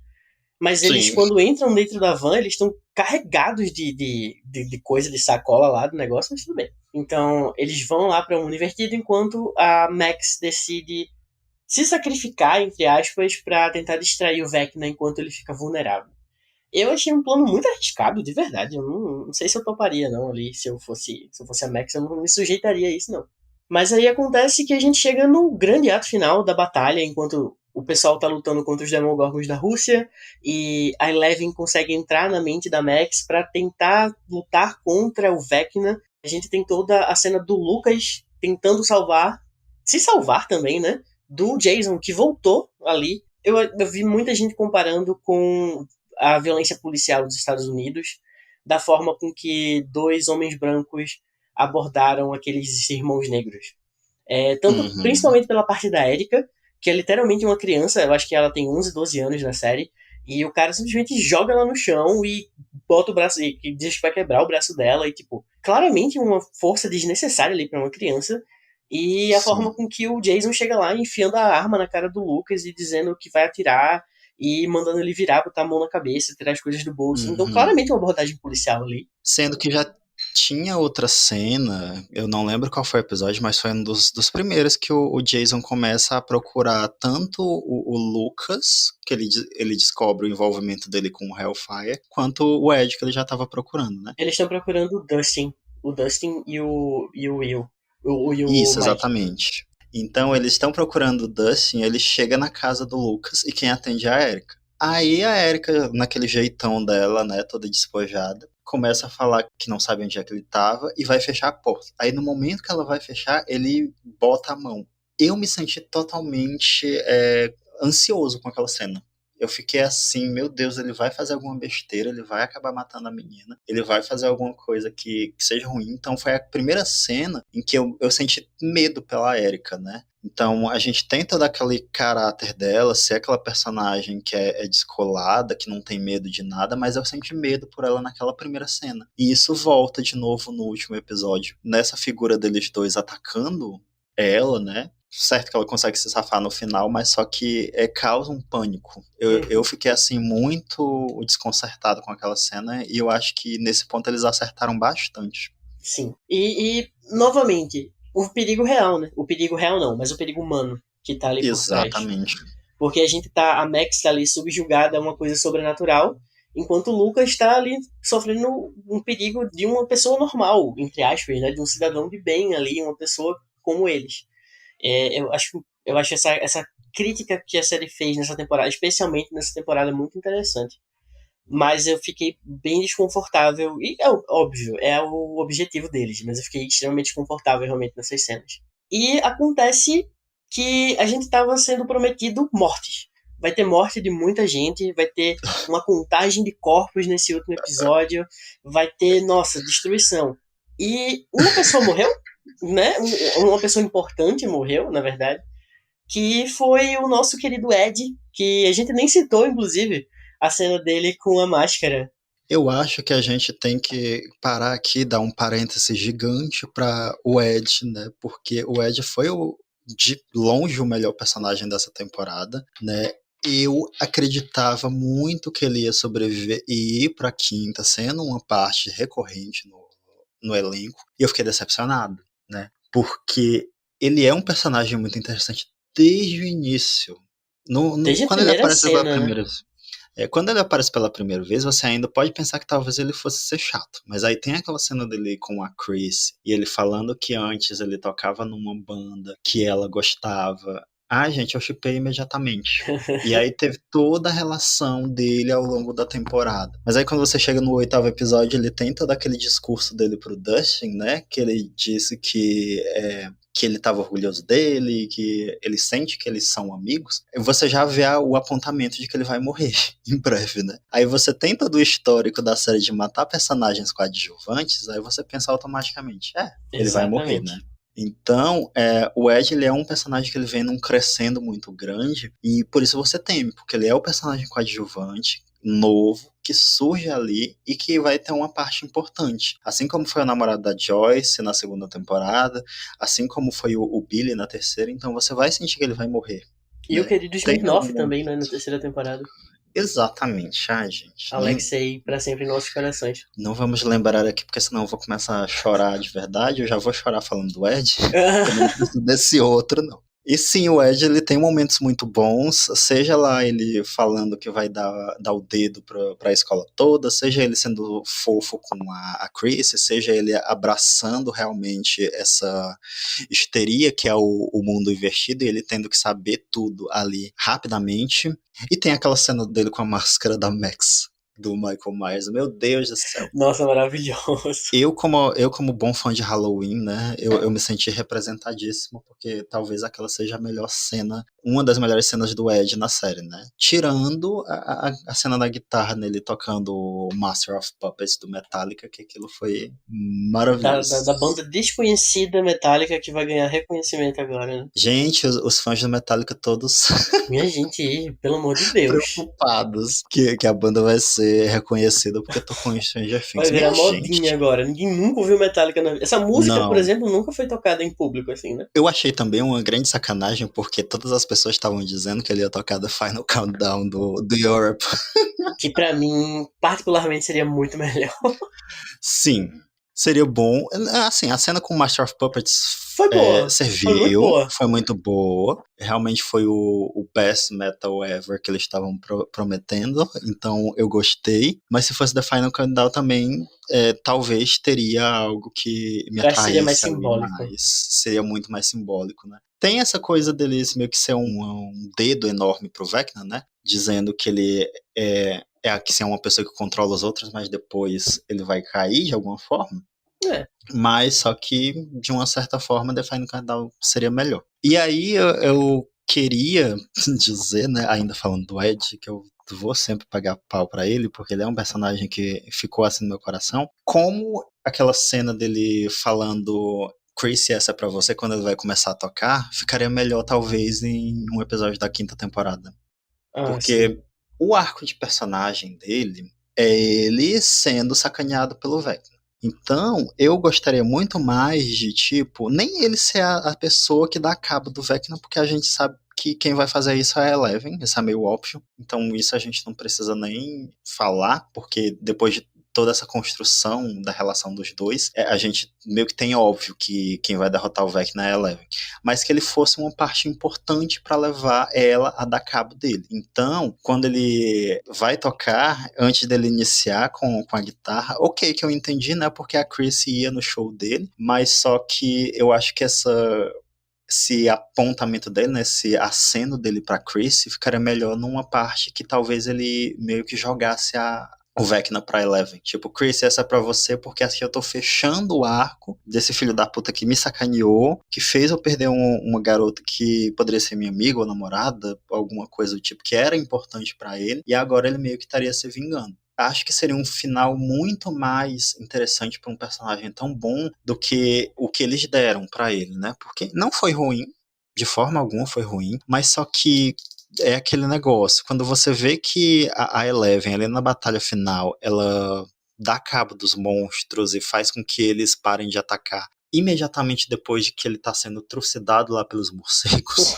Mas eles, Sim. quando entram dentro da van, eles estão carregados de coisa, de sacola lá do negócio, mas tudo bem. Então, eles vão lá para um mundo invertido, enquanto a Max decide se sacrificar, entre aspas, para tentar distrair o Vecna enquanto ele fica vulnerável. Eu achei um plano muito arriscado, de verdade. Eu não sei se eu toparia, não, ali. Se eu fosse a Max, eu não me sujeitaria a isso, não. Mas aí acontece que a gente chega no grande ato final da batalha, enquanto o pessoal tá lutando contra os Demogorgons da Rússia, e a Eleven consegue entrar na mente da Max para tentar lutar contra o Vecna. A gente tem toda a cena do Lucas tentando se salvar também, né? Do Jason, que voltou ali. Eu vi muita gente comparando com a violência policial dos Estados Unidos, da forma com que dois homens brancos abordaram aqueles irmãos negros. Tanto, Uhum. principalmente pela parte da Erika, que é literalmente uma criança, eu acho que ela tem 11, 12 anos na série, e o cara simplesmente joga ela no chão e bota o braço, e diz que vai quebrar o braço dela, e tipo, claramente uma força desnecessária ali pra uma criança, e a forma Sim. com que o Jason chega lá enfiando a arma na cara do Lucas e dizendo que vai atirar, e mandando ele virar, botar a mão na cabeça, tirar as coisas do bolso. Então, Uhum. claramente é uma abordagem policial ali. Sendo que já tinha outra cena, eu não lembro qual foi o episódio, mas foi um dos primeiros que o Jason começa a procurar tanto o Lucas, que ele descobre o envolvimento dele com o Hellfire, quanto o Ed, que ele já estava procurando, né? Eles estão procurando o Dustin e o Will, e o Isso, Mike. exatamente. Então eles estão procurando o Dustin, ele chega na casa do Lucas e quem atende é a Erika. Aí a Erika, naquele jeitão dela, né, toda despojada, começa a falar que não sabe onde é que ele tava e vai fechar a porta. Aí no momento que ela vai fechar, ele bota a mão. Eu me senti totalmente ansioso com aquela cena. Eu fiquei assim, meu Deus, ele vai fazer alguma besteira, ele vai acabar matando a menina, ele vai fazer alguma coisa que seja ruim. Então foi a primeira cena em que eu senti medo pela Erika, né? Então a gente tem todo aquele caráter dela, ser aquela personagem que é descolada, que não tem medo de nada, mas eu senti medo por ela naquela primeira cena. E isso volta de novo no último episódio. Nessa figura deles dois atacando ela, né? Certo que ela consegue se safar no final, mas só que causa um pânico. Eu Uhum. fiquei assim muito desconcertado com aquela cena e eu acho que nesse ponto eles acertaram bastante. Sim. Novamente, o perigo real, né? O perigo real não, mas o perigo humano que tá ali por trás. Exatamente. Porque a Max tá ali subjugada a uma coisa sobrenatural, enquanto o Lucas tá ali sofrendo um perigo de uma pessoa normal, entre aspas, né? De um cidadão de bem ali, uma pessoa como eles. Eu acho essa crítica que a série fez nessa temporada, especialmente nessa temporada, muito interessante. Mas eu fiquei bem desconfortável, e é óbvio, é o objetivo deles, mas eu fiquei extremamente desconfortável realmente nessas cenas. E acontece que a gente estava sendo prometido mortes. Vai ter morte de muita gente, vai ter uma contagem de corpos nesse último episódio, vai ter, nossa, destruição. E uma pessoa morreu, né? Uma pessoa importante morreu, na verdade, que foi o nosso querido Ed, que a gente nem citou, inclusive, a cena dele com a máscara. Eu acho que a gente tem que parar aqui e dar um parêntese gigante para o Ed, né? Porque o Ed foi de longe o melhor personagem dessa temporada, né? Eu acreditava muito que ele ia sobreviver e ir para a quinta, sendo uma parte recorrente no elenco, e eu fiquei decepcionado, né? Porque ele é um personagem muito interessante desde o início. Desde a Quando ele primeira aparece pela cena, né? primeira quando ele aparece pela primeira vez, você ainda pode pensar que talvez ele fosse ser chato. Mas aí tem aquela cena dele com a Chris e ele falando que antes ele tocava numa banda que ela gostava. Ah, gente, eu shippei imediatamente. E aí teve toda a relação dele ao longo da temporada. Mas aí quando você chega no oitavo episódio, ele tem todo aquele discurso dele pro Dustin, né? Que ele disse que ele estava orgulhoso dele, que ele sente que eles são amigos, você já vê o apontamento de que ele vai morrer em breve, né? Aí você tem todo o histórico da série de matar personagens coadjuvantes, aí você pensa automaticamente, ele vai morrer, né? Exatamente. Então, o Ed ele é um personagem que ele vem num crescendo muito grande e por isso você teme, porque ele é o personagem coadjuvante novo que surge ali e que vai ter uma parte importante. Assim como foi o namorado da Joyce na segunda temporada, assim como foi o Billy na terceira, então você vai sentir que ele vai morrer, E o né? querido Tem algum Smirnoff também, né, na momento. terceira temporada. Exatamente, gente. Alexei, pra sempre em nossos corações. Não vamos lembrar aqui, porque senão eu vou começar a chorar de verdade. Eu já vou chorar falando do Ed. Eu não preciso desse outro, não. E sim, o Ed ele tem momentos muito bons, seja lá ele falando que vai dar o dedo pra escola toda, seja ele sendo fofo com a Chris, seja ele abraçando realmente essa histeria que é o mundo invertido e ele tendo que saber tudo ali rapidamente. E tem aquela cena dele com a máscara da Max, do Michael Myers. Meu Deus do céu. Nossa, maravilhoso. Eu como bom fã de Halloween, né, eu me senti representadíssimo, porque talvez aquela seja a melhor cena, uma das melhores cenas do Ed na série, né? Tirando a cena da guitarra nele tocando o Master of Puppets do Metallica, que aquilo foi Da maravilhoso. banda desconhecida metálica que vai ganhar reconhecimento agora, né? Gente, os fãs do Metallica todos Minha gente, pelo amor de Deus. preocupados que a banda vai ser reconhecida porque tocou em Stranger Vai Things. virar Minha modinha gente, agora. Ninguém nunca ouviu Metallica na vida. Essa música, por não. exemplo, nunca foi tocada em público, assim, né? Eu achei também uma grande sacanagem porque todas as pessoas estavam dizendo que ele ia tocar The Final Countdown do Europe. Que pra mim, particularmente, seria muito melhor. Sim, seria bom. Assim, a cena com o Master of Puppets Foi boa. Foi muito serviu, boa. foi muito boa. Realmente foi o best metal ever que eles estavam prometendo, então eu gostei. Mas se fosse The Final Countdown também, talvez teria algo que me Eu acho que seria mais atraísse ali simbólico. mais. Seria muito mais simbólico, né? Tem essa coisa deles meio que ser um dedo enorme pro Vecna, né? Dizendo que ele que é uma pessoa que controla os outros, mas depois ele vai cair de alguma forma. É. Mas só que, de uma certa forma, Define Countdown seria melhor. E aí eu queria dizer, né, ainda falando do Ed, que eu vou sempre pagar pau pra ele, porque ele é um personagem que ficou assim no meu coração. Como aquela cena dele falando Chris, essa é pra você, quando ele vai começar a tocar, ficaria melhor talvez em um episódio da quinta temporada. Ah, sim. Porque o arco de personagem dele é ele sendo sacaneado pelo Vecna. Então, eu gostaria muito mais de, tipo, nem ele ser a pessoa que dá cabo do Vecna, porque a gente sabe que quem vai fazer isso é a Eleven, isso é meio óbvio. Então, isso a gente não precisa nem falar, porque depois de toda essa construção da relação dos dois, a gente meio que tem óbvio que quem vai derrotar o Vecna é a Eleven, mas que ele fosse uma parte importante para levar ela a dar cabo dele. Então, quando ele vai tocar, antes dele iniciar com a guitarra, ok, que eu entendi, né? Porque a Chris ia no show dele, mas só que eu acho que esse apontamento dele, né, esse aceno dele pra Chris, ficaria melhor numa parte que talvez ele meio que jogasse o Vecna pra Eleven. Tipo, Chris, essa é pra você porque assim eu tô fechando o arco desse filho da puta que me sacaneou, que fez eu perder uma garota que poderia ser minha amiga ou namorada, alguma coisa do tipo que era importante pra ele, e agora ele meio que estaria se vingando. Acho que seria um final muito mais interessante para um personagem tão bom do que o que eles deram pra ele, né? Porque não foi ruim, de forma alguma foi ruim, mas só que é aquele negócio. Quando você vê que a Eleven, ali na batalha final, ela dá cabo dos monstros e faz com que eles parem de atacar imediatamente depois de que ele tá sendo trucidado lá pelos morcegos,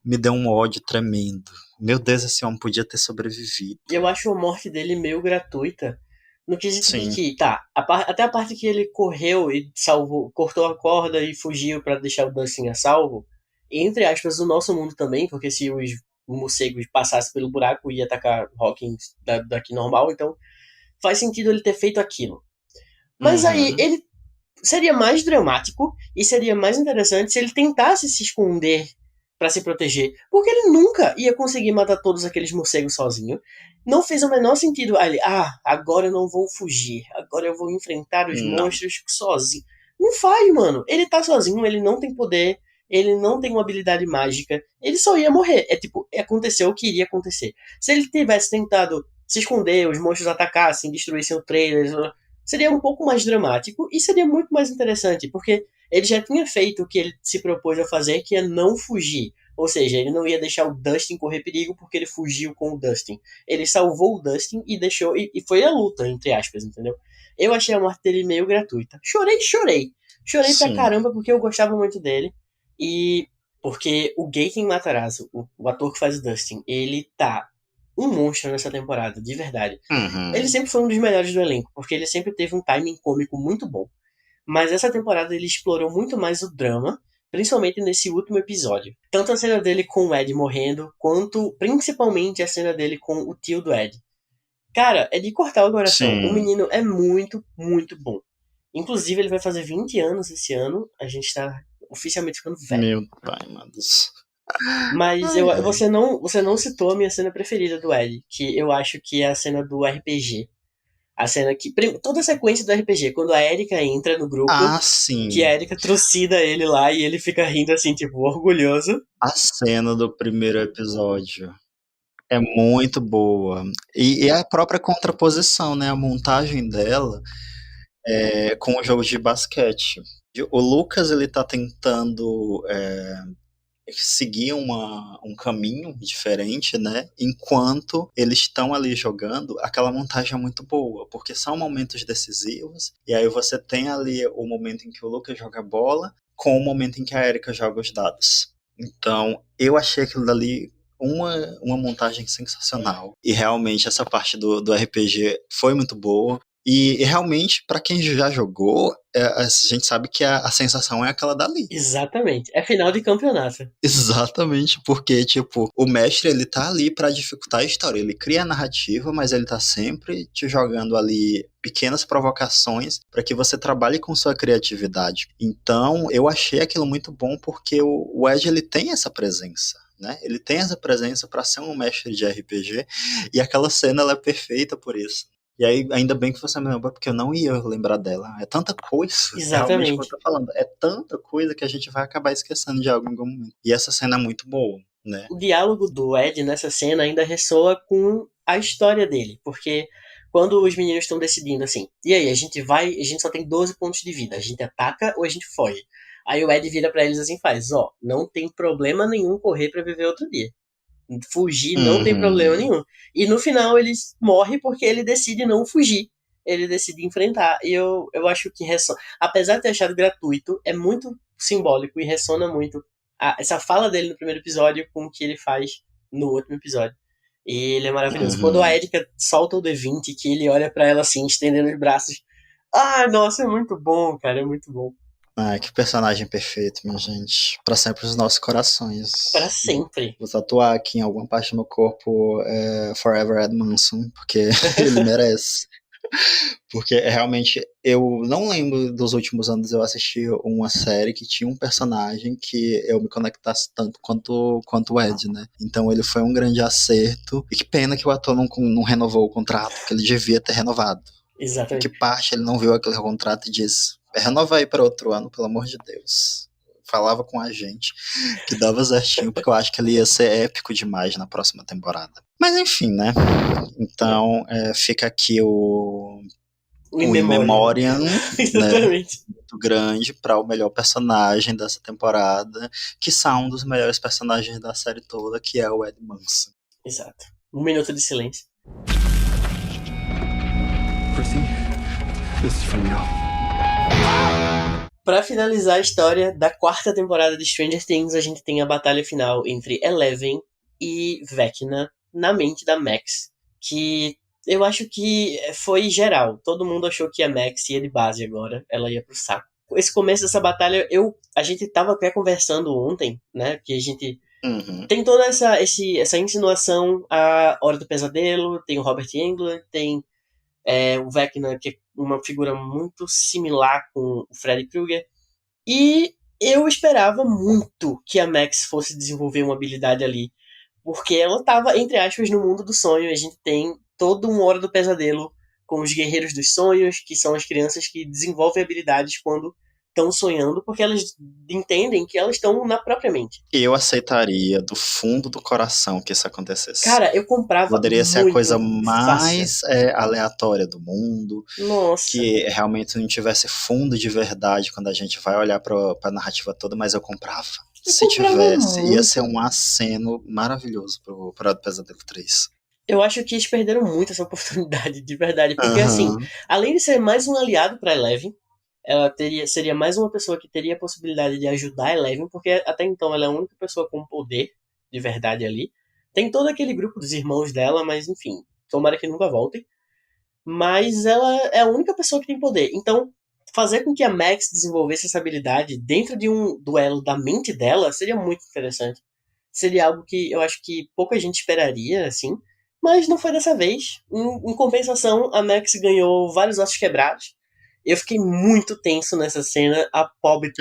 me deu um ódio tremendo. Meu Deus, esse homem podia ter sobrevivido. Eu acho a morte dele meio gratuita. No quesito de Sim. que, tá, até a parte que ele correu e salvou, cortou a corda e fugiu pra deixar o Dustin a salvo, entre aspas, o nosso mundo também, porque se os morcegos passassem pelo buraco ia atacar Hawkins daqui normal, então faz sentido ele ter feito aquilo. Mas aí Uhum. ele seria mais dramático e seria mais interessante se ele tentasse se esconder para se proteger, porque ele nunca ia conseguir matar todos aqueles morcegos sozinho. Não fez o menor sentido ele, agora eu não vou fugir, agora eu vou enfrentar os Não. monstros sozinho. Não faz, mano. Ele tá sozinho, ele não tem poder, ele não tem uma habilidade mágica, ele só ia morrer. É tipo, aconteceu o que iria acontecer. Se ele tivesse tentado se esconder, os monstros atacassem, destruíssem o trailer, seria um pouco mais dramático e seria muito mais interessante, porque ele já tinha feito o que ele se propôs a fazer, que é não fugir. Ou seja, ele não ia deixar o Dustin correr perigo porque ele fugiu com o Dustin. Ele salvou o Dustin e deixou. E foi a luta, entre aspas, entendeu? Eu achei a morte dele meio gratuita. Chorei, chorei. Chorei pra Sim. caramba porque eu gostava muito dele. E porque o Gaten Matarazzo, o ator que faz o Dustin, ele tá um monstro nessa temporada, de verdade. Ele Uhum. sempre foi um dos melhores do elenco, porque ele sempre teve um timing cômico muito bom. Mas essa temporada ele explorou muito mais o drama, principalmente nesse último episódio. Tanto a cena dele com o Ed morrendo, quanto principalmente a cena dele com o tio do Ed. Cara, é de cortar o coração. O Sim. menino é muito, muito bom. Inclusive, ele vai fazer 20 anos esse ano. A gente tá oficialmente ficando velho. Meu pai, mano. Mas Ai, ai. você não citou a minha cena preferida do Ed, que eu acho que é a cena do RPG. A cena que. Toda a sequência do RPG, quando a Erika entra no grupo, Ah, que a sim. Erika trucida ele lá e ele fica rindo assim, tipo, orgulhoso. A cena do primeiro episódio é muito boa. E a própria contraposição, né? A montagem dela com o jogo de basquete. O Lucas, ele tá tentando seguir um caminho diferente, né? Enquanto eles estão ali jogando, aquela montagem é muito boa, porque são momentos decisivos, e aí você tem ali o momento em que o Lucas joga a bola com o momento em que a Erika joga os dados. Então, eu achei aquilo dali uma montagem sensacional. E realmente essa parte do RPG foi muito boa. E realmente, para quem já jogou, a gente sabe que a sensação é aquela dali. Exatamente. É final de campeonato. Exatamente, porque, tipo, o mestre, ele tá ali pra dificultar a história. Ele cria a narrativa, mas ele tá sempre te jogando ali pequenas provocações para que você trabalhe com sua criatividade. Então, eu achei aquilo muito bom porque o Ed, ele tem essa presença. Né? Ele tem essa presença para ser um mestre de RPG e aquela cena ela é perfeita por isso. E aí, ainda bem que você me lembrou, porque eu não ia lembrar dela. É tanta coisa, realmente, como eu Exatamente. tô falando, é tanta coisa que a gente vai acabar esquecendo de algo em algum momento. E essa cena é muito boa, né? O diálogo do Ed nessa cena ainda ressoa com a história dele, porque quando os meninos estão decidindo assim, e aí, a gente só tem 12 pontos de vida, a gente ataca ou a gente foge? Aí o Ed vira pra eles assim e faz, não tem problema nenhum correr pra viver outro dia. Fugir não tem problema Uhum. nenhum. E no final ele morre porque ele decide não fugir. Ele decide enfrentar. E eu acho que ressona. Apesar de ter achado gratuito, é muito simbólico e ressona muito essa fala dele no primeiro episódio com o que ele faz no último episódio. E ele é maravilhoso. Quando a Uhum. Erika solta o D20, que ele olha pra ela assim, estendendo os braços. Ah, nossa, é muito bom, cara, é muito bom. Ai, que personagem perfeito, minha gente. Pra sempre nos nossos Pra corações. sempre. Vou tatuar aqui em alguma parte do meu corpo Forever Ed Manson, porque ele merece. Porque realmente eu não lembro dos últimos anos eu assisti uma série que tinha um personagem que eu me conectasse tanto quanto o Ed, né? Então ele foi um grande acerto. E que pena que o ator não renovou o contrato, porque ele devia ter renovado. Em que Exatamente. parte ele não viu aquele contrato e disse: renova aí para outro ano, pelo amor de Deus. Falava com a gente que dava certinho, porque eu acho que ele ia ser épico demais na próxima temporada. Mas enfim, né? Então fica aqui O In o In Memoriam. Memoriam, né? Exatamente. muito grande para o melhor personagem dessa temporada, que são um dos melhores personagens da série toda, que é o Ed Manson. Exato. 1 minuto de silêncio. Chrissy, this is from you. Pra finalizar a história da 4ª temporada de Stranger Things, a gente tem a batalha final entre Eleven e Vecna na mente da Max, que eu acho que foi geral. Todo mundo achou que a Max ia de base agora, ela ia pro saco. Esse começo dessa batalha, a gente tava até conversando ontem, né, que a gente tem toda essa insinuação, a Hora do Pesadelo, tem o Robert Englund, tem o Vecna, que é uma figura muito similar com o Freddy Krueger. E eu esperava muito que a Max fosse desenvolver uma habilidade ali, porque ela estava, entre aspas, no mundo do sonho. A gente tem toda uma Hora do Pesadelo com os guerreiros dos sonhos, que são as crianças que desenvolvem habilidades quando estão sonhando, porque elas entendem que elas estão na própria mente. Eu aceitaria do fundo do coração que isso acontecesse. Cara, eu comprava Poderia ser a muito coisa fácil. mais aleatória do mundo. Nossa. Que realmente não tivesse fundo de verdade quando a gente vai olhar pra narrativa toda, mas eu comprava. Se tivesse, ia ser um aceno maravilhoso pro Hora do Pesadelo 3. Eu acho que eles perderam muito essa oportunidade, de verdade. Porque, assim, além de ser mais um aliado pra Eleven, ela seria mais uma pessoa que teria a possibilidade de ajudar a Eleven, porque até então ela é a única pessoa com poder de verdade ali. Tem todo aquele grupo dos irmãos dela, mas enfim, tomara que nunca voltem. Mas ela é a única pessoa que tem poder. Então, fazer com que a Max desenvolvesse essa habilidade dentro de um duelo da mente dela seria muito interessante. Seria algo que eu acho que pouca gente esperaria, assim. Mas não foi dessa vez. Em compensação, a Max ganhou vários ossos quebrados. Eu fiquei muito tenso nessa cena. A pobre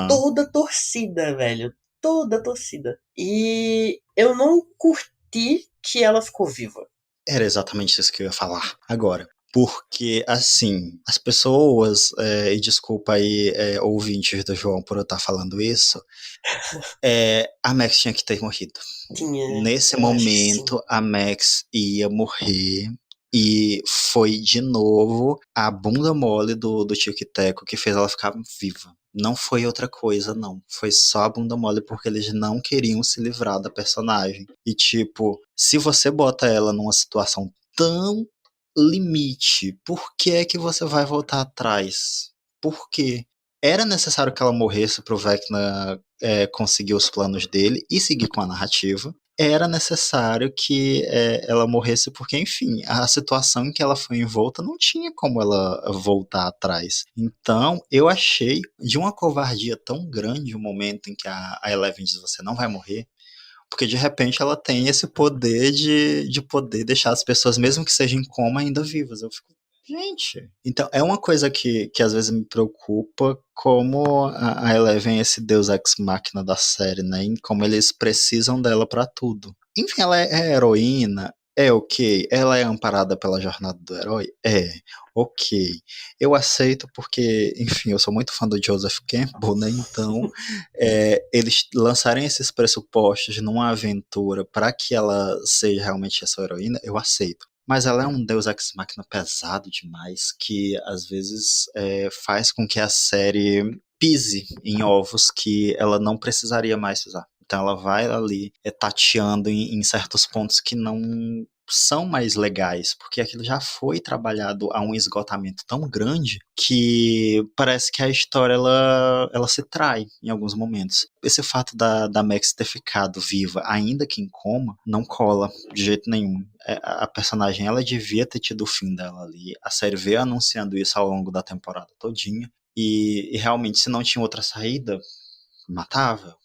toda torcida, velho. Toda torcida. E eu não curti que ela ficou viva. Era exatamente isso que eu ia falar agora. Porque, assim, as pessoas, e desculpa aí, ouvintes do João por eu estar falando isso, a Max tinha que ter morrido. Nesse momento, a Max ia morrer. E foi, de novo, a bunda mole do Tio Teco que fez ela ficar viva. Não foi outra coisa, não. Foi só a bunda mole porque eles não queriam se livrar da personagem. E, tipo, se você bota ela numa situação tão limite, por que é que você vai voltar atrás? Por quê? Era necessário que ela morresse pro Vecna conseguir os planos dele e seguir com a narrativa. Era necessário que ela morresse porque, enfim, a situação em que ela foi envolta não tinha como ela voltar atrás. Então, eu achei de uma covardia tão grande o momento em que a Eleven diz: você não vai morrer, porque de repente ela tem esse poder de poder deixar as pessoas, mesmo que sejam em coma, ainda vivas. Eu fico, gente. Então, é uma coisa que às vezes me preocupa, como a Eleven é esse deus ex machina da série, né? E como eles precisam dela pra tudo. Enfim, ela é heroína, ok. Ela é amparada pela jornada do herói? Ok. Eu aceito porque, enfim, eu sou muito fã do Joseph Campbell, né? Então, eles lançarem esses pressupostos numa aventura para que ela seja realmente essa heroína, eu aceito. Mas ela é um deus ex machina pesado demais, que às vezes faz com que a série pise em ovos que ela não precisaria mais pisar. Então ela vai ali tateando em certos pontos que não são mais legais, porque aquilo já foi trabalhado a um esgotamento tão grande que parece que a história ela se trai em alguns momentos. Esse fato da Max ter ficado viva, ainda que em coma, não cola de jeito nenhum. A personagem, ela devia ter tido o fim dela ali. A série veio anunciando isso ao longo da temporada todinha. E realmente, se não tinha outra saída, matava.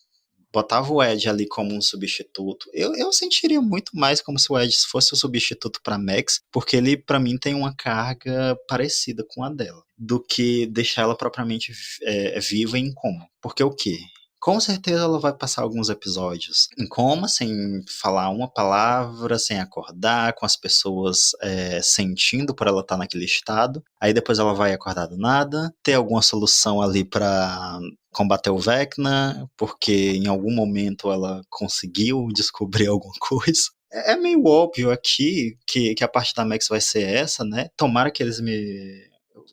Botava o Ed ali como um substituto. Eu sentiria muito mais como se o Ed fosse o substituto para Max, porque ele, para mim, tem uma carga parecida com a dela, do que deixar ela propriamente viva em coma. Porque o quê? Com certeza ela vai passar alguns episódios em coma, sem falar uma palavra, sem acordar, com as pessoas sentindo por ela estar naquele estado. Aí depois ela vai acordar do nada, ter alguma solução ali para combater o Vecna, porque em algum momento ela conseguiu descobrir alguma coisa. É meio óbvio aqui que a parte da Max vai ser essa, né? Tomara que eles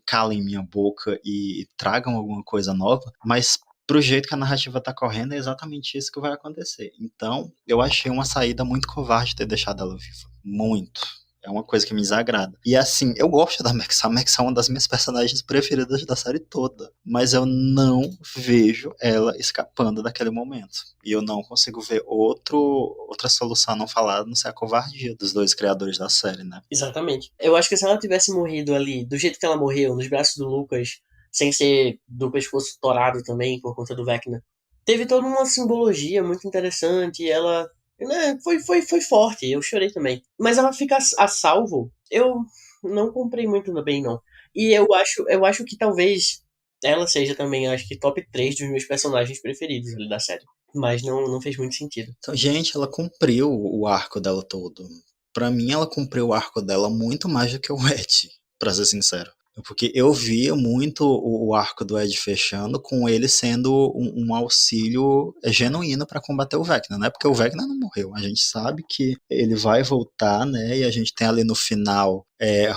calem minha boca e tragam alguma coisa nova, mas pro jeito que a narrativa tá correndo é exatamente isso que vai acontecer. Então, eu achei uma saída muito covarde ter deixado ela viva. Muito. É uma coisa que me desagrada. E assim, eu gosto da Max. A Max é uma das minhas personagens preferidas da série toda. Mas eu não vejo ela escapando daquele momento. E eu não consigo ver outra solução não falada, não ser a covardia dos dois criadores da série, né? Exatamente. Eu acho que se ela tivesse morrido ali, do jeito que ela morreu, nos braços do Lucas, sem ser do pescoço torado também, por conta do Vecna, teve toda uma simbologia muito interessante. Ela, né, foi forte, eu chorei também. Mas ela fica a salvo, eu não comprei muito bem, não. E eu acho que talvez ela seja também, acho que top 3 dos meus personagens preferidos ali da série. Mas não fez muito sentido. Então, gente, ela cumpriu o arco dela todo. Pra mim, ela cumpriu o arco dela muito mais do que o Ed, pra ser sincero. Porque eu via muito o arco do Ed fechando com ele sendo um auxílio genuíno pra combater o Vecna, né? Porque o Vecna não morreu. A gente sabe que ele vai voltar, né? E a gente tem ali no final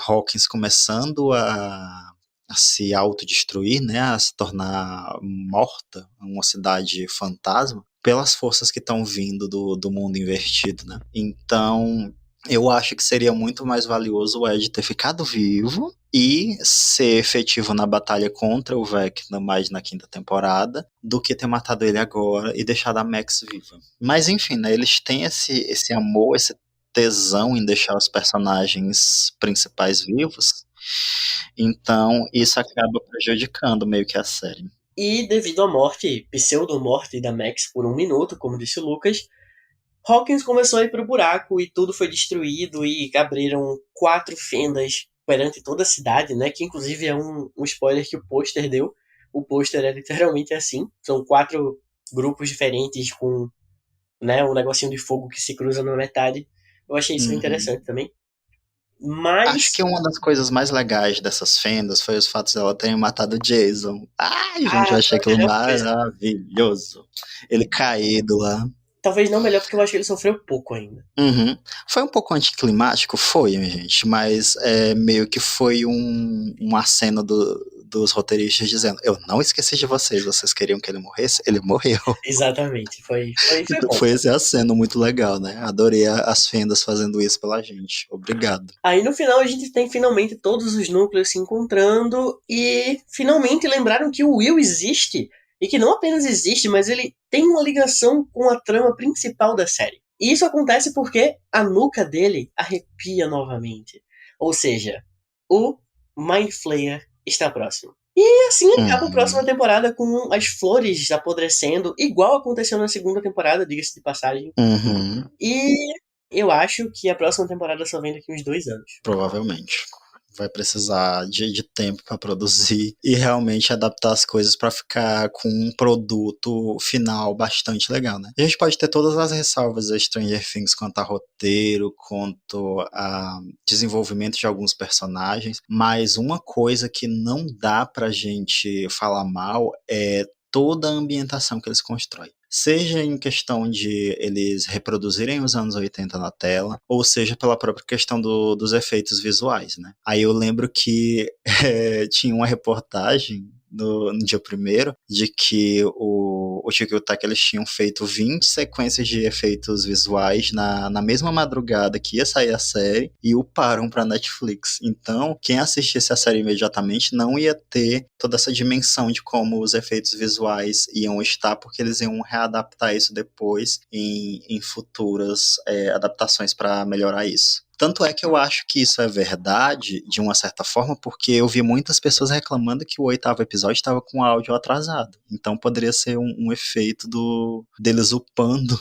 Hawkins começando a se autodestruir, né? A se tornar morta, uma cidade fantasma, pelas forças que estão vindo do mundo invertido, né? Então, eu acho que seria muito mais valioso o Ed ter ficado vivo e ser efetivo na batalha contra o Vecna mais na quinta temporada do que ter matado ele agora e deixado a Max viva. Mas enfim, né, eles têm esse amor, esse tesão em deixar os personagens principais vivos, então isso acaba prejudicando meio que a série. E devido à morte, pseudo-morte da Max por 1 minuto, como disse o Lucas, Hawkins começou a ir pro buraco e tudo foi destruído e abriram 4 fendas perante toda a cidade, né? Que inclusive é um spoiler que o pôster deu. O pôster é literalmente assim. São 4 grupos diferentes com, né, um negocinho de fogo que se cruza na metade. Eu achei isso Uhum. interessante também. Acho Mas... que uma das coisas mais legais dessas fendas foi os fatos dela terem matado o Jason. Ai, gente, eu achei foi a aquilo melhor coisa. maravilhoso. Ele caído lá. Talvez não melhor, porque eu acho que ele sofreu pouco ainda. Uhum. Foi um pouco anticlimático, foi, minha gente, mas meio que foi um aceno dos roteiristas dizendo: eu não esqueci de vocês, vocês queriam que ele morresse? Ele morreu. Exatamente. Foi Então bom. foi esse aceno muito legal, né? Adorei as fendas fazendo isso pela gente. Obrigado. Aí no final a gente tem finalmente todos os núcleos se encontrando e finalmente lembraram que o Will existe. E que não apenas existe, mas ele tem uma ligação com a trama principal da série. E isso acontece porque a nuca dele arrepia novamente. Ou seja, o Mind Flayer está próximo. E assim acaba a próxima Uhum. temporada com as flores apodrecendo, igual aconteceu na segunda temporada, diga-se de passagem. Uhum. E eu acho que a próxima temporada só vem daqui uns 2 anos. Provavelmente. Vai precisar de tempo para produzir e realmente adaptar as coisas para ficar com um produto final bastante legal, né? A gente pode ter todas as ressalvas a Stranger Things quanto a roteiro, quanto a desenvolvimento de alguns personagens, mas uma coisa que não dá pra gente falar mal é toda a ambientação que eles constroem. Seja em questão de eles reproduzirem os anos 80 na tela, ou seja pela própria questão dos efeitos visuais, né? Aí eu lembro que tinha uma reportagem no dia primeiro de que o Chico e o Taika eles tinham feito 20 sequências de efeitos visuais na mesma madrugada que ia sair a série e uparam para Netflix. Então, quem assistisse a série imediatamente não ia ter toda essa dimensão de como os efeitos visuais iam estar, porque eles iam readaptar isso depois em futuras adaptações para melhorar isso. Tanto é que eu acho que isso é verdade, de uma certa forma, porque eu vi muitas pessoas reclamando que o 8º episódio estava com áudio atrasado. Então poderia ser um efeito deles upando,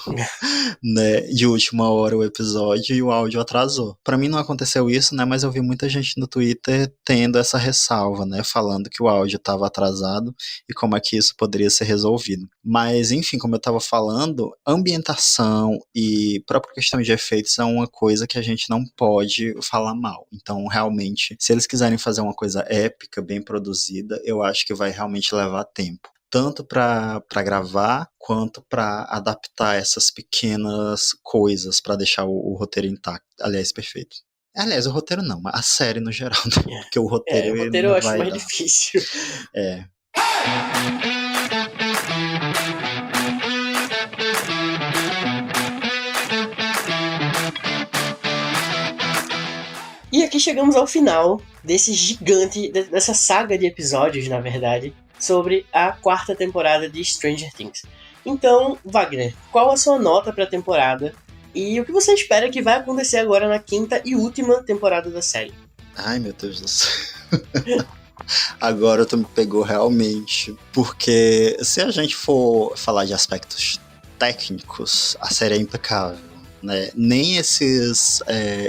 né, de última hora o episódio e o áudio atrasou. Pra mim não aconteceu isso, né, mas eu vi muita gente no Twitter tendo essa ressalva, né, falando que o áudio estava atrasado e como é que isso poderia ser resolvido. Mas, enfim, como eu estava falando, ambientação e própria questão de efeitos é uma coisa que a gente não pode falar mal. Então, realmente, se eles quiserem fazer uma coisa épica, bem produzida, eu acho que vai realmente levar tempo. Tanto para gravar, quanto para adaptar essas pequenas coisas para deixar o roteiro intacto. Aliás, perfeito. Aliás, o roteiro não, mas a série no geral, né? Porque o roteiro, O ele roteiro não eu acho vai mais dar. difícil. É. E aqui chegamos ao final desse gigante, dessa saga de episódios, na verdade, sobre a 4ª temporada de Stranger Things. Então, Wagner, qual a sua nota para a temporada? E o que você espera que vai acontecer agora na 5ª e última temporada da série? Ai, meu Deus do céu. Agora tu me pegou realmente. Porque se a gente for falar de aspectos técnicos, a série é impecável. Né? Nem esses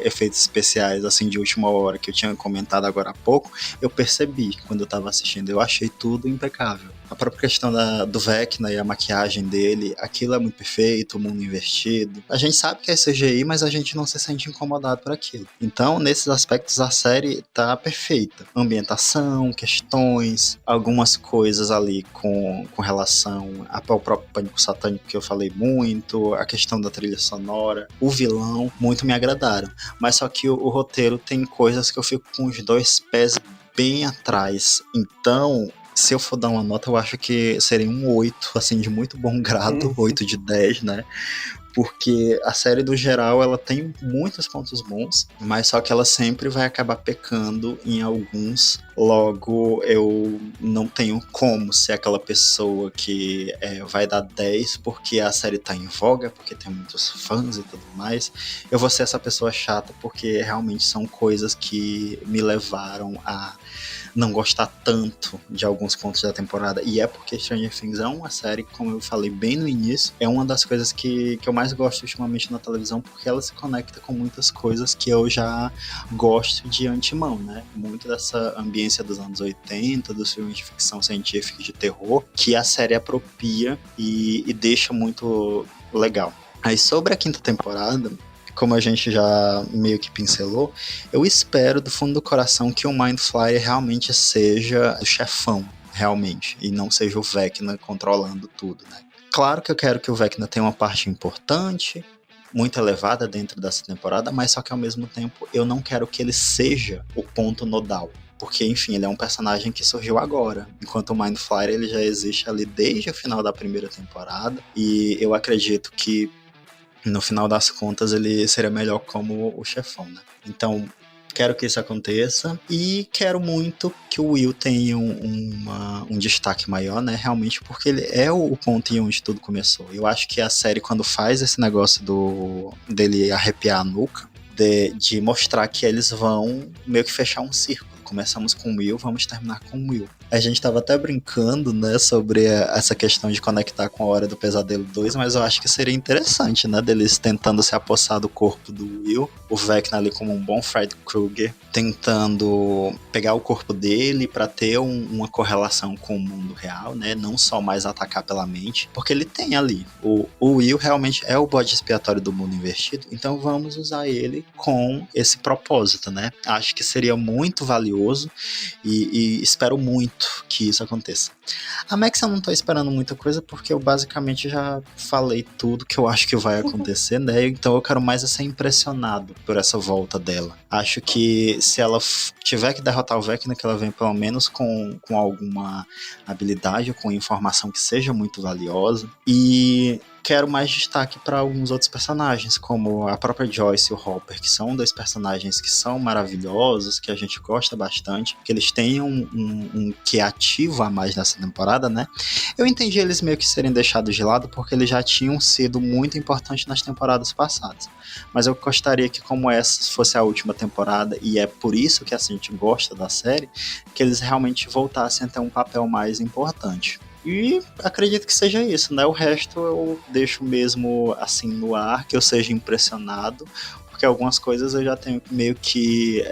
efeitos especiais assim de última hora que eu tinha comentado agora há pouco, eu percebi quando eu tava assistindo. Eu achei tudo impecável. A própria questão do Vecna e a maquiagem dele, aquilo é muito perfeito, o mundo invertido. A gente sabe que é CGI, mas a gente não se sente incomodado por aquilo. Então, nesses aspectos, a série tá perfeita. Ambientação, questões, algumas coisas ali com relação ao próprio Pânico Satânico que eu falei muito, a questão da trilha sonora, o vilão, muito me agradaram. Mas só que o roteiro tem coisas que eu fico com os 2 pés bem atrás. Então, se eu for dar uma nota, eu acho que seria um 8, assim, de muito bom grado, 8 de 10, né? Porque a série, do geral, ela tem muitos pontos bons, mas só que ela sempre vai acabar pecando em alguns. Logo, eu não tenho como ser aquela pessoa que vai dar 10 porque a série tá em voga, porque tem muitos fãs e tudo mais. Eu vou ser essa pessoa chata porque realmente são coisas que me levaram a não gostar tanto de alguns pontos da temporada, e é porque Stranger Things é uma série, como eu falei bem no início, é uma das coisas que eu mais gosto ultimamente na televisão, porque ela se conecta com muitas coisas que eu já gosto de antemão, né? Muito dessa ambiência dos anos 80, dos filmes de ficção científica e de terror, que a série apropria e deixa muito legal. Aí sobre a 5ª temporada, como a gente já meio que pincelou, eu espero do fundo do coração que o Mind Flayer realmente seja o chefão, realmente, e não seja o Vecna controlando tudo, né? Claro que eu quero que o Vecna tenha uma parte importante, muito elevada dentro dessa temporada, mas só que ao mesmo tempo eu não quero que ele seja o ponto nodal. Porque, enfim, ele é um personagem que surgiu agora, enquanto o Mind Flayer ele já existe ali desde o final da 1ª temporada, e eu acredito que no final das contas ele seria melhor como o chefão, né? Então, quero que isso aconteça e quero muito que o Will tenha um destaque maior, né? Realmente, porque ele é o ponto em onde tudo começou. Eu acho que a série, quando faz esse negócio dele arrepiar a nuca, de mostrar que eles vão meio que fechar um círculo. Começamos com o Will, vamos terminar com o Will. A gente tava até brincando, né, sobre essa questão de conectar com a Hora do Pesadelo 2, mas eu acho que seria interessante, né, deles tentando se apossar do corpo do Will, o Vecna ali como um bom Fred Krueger, tentando pegar o corpo dele pra ter uma correlação com o mundo real, né, não só mais atacar pela mente, porque ele tem ali, o Will realmente é o bode expiatório do mundo invertido, então vamos usar ele com esse propósito, né, acho que seria muito valioso e espero muito que isso aconteça. A Max eu não tô esperando muita coisa porque eu basicamente já falei tudo que eu acho que vai acontecer, né? Então eu quero mais ser impressionado por essa volta dela. Acho que se ela tiver que derrotar o Vecna, que ela venha pelo menos com alguma habilidade ou com informação que seja muito valiosa. E quero mais destaque para alguns outros personagens, como a própria Joyce e o Hopper, que são 2 personagens que são maravilhosos, que a gente gosta bastante, que eles têm um que ativo a mais nessa temporada, né? Eu entendi eles meio que serem deixados de lado, porque eles já tinham sido muito importantes nas temporadas passadas. Mas eu gostaria que, como essa fosse a última temporada, e é por isso que a gente gosta da série, que eles realmente voltassem a ter um papel mais importante. E acredito que seja isso, né? O resto eu deixo mesmo assim no ar, que eu seja impressionado, porque algumas coisas eu já tenho meio que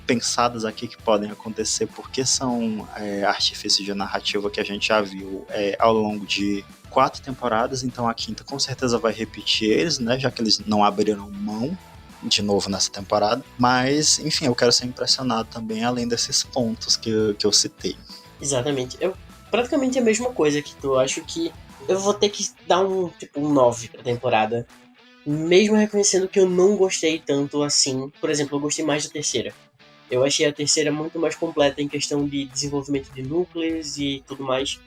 pensadas aqui que podem acontecer, porque são artifícios de narrativa que a gente já viu ao longo de 4 temporadas, então a 5ª com certeza vai repetir eles, né? Já que eles não abriram mão de novo nessa temporada. Mas, enfim, eu quero ser impressionado também, além desses pontos que eu citei. Exatamente. Praticamente a mesma coisa que tu. Acho que eu vou ter que dar um 9 pra temporada. mesmo reconhecendo que eu não gostei tanto assim. Por exemplo, eu gostei mais da terceira. Eu achei a terceira muito mais completa em questão de desenvolvimento de núcleos e tudo mais.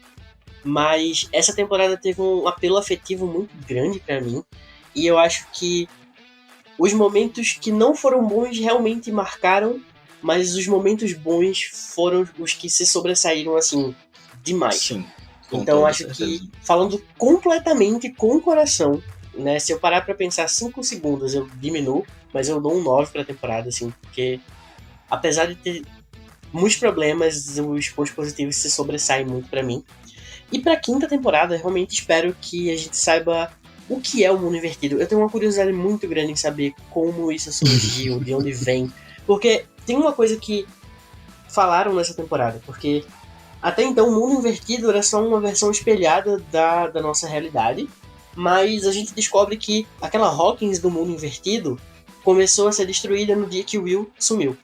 Mas essa temporada teve um apelo afetivo muito grande pra mim. E eu acho que os momentos que não foram bons realmente marcaram, mas os momentos bons foram os que se sobressaíram, assim, demais. Sim, com Então eu toda acho certeza. que, falando completamente com o coração, né, se eu parar pra pensar 5 segundos, eu diminuo, mas eu dou um 9 pra temporada, assim, porque apesar de ter muitos problemas, os pontos positivos se sobressaem muito pra mim. E pra quinta temporada, eu realmente espero que a gente saiba o que é o mundo invertido. Eu tenho uma curiosidade muito grande em saber como isso surgiu, de onde vem. Porque tem uma coisa que falaram nessa temporada, porque até então o mundo invertido era só uma versão espelhada da nossa realidade, mas a gente descobre que aquela Hawkins do mundo invertido começou a ser destruída no dia que o Will sumiu.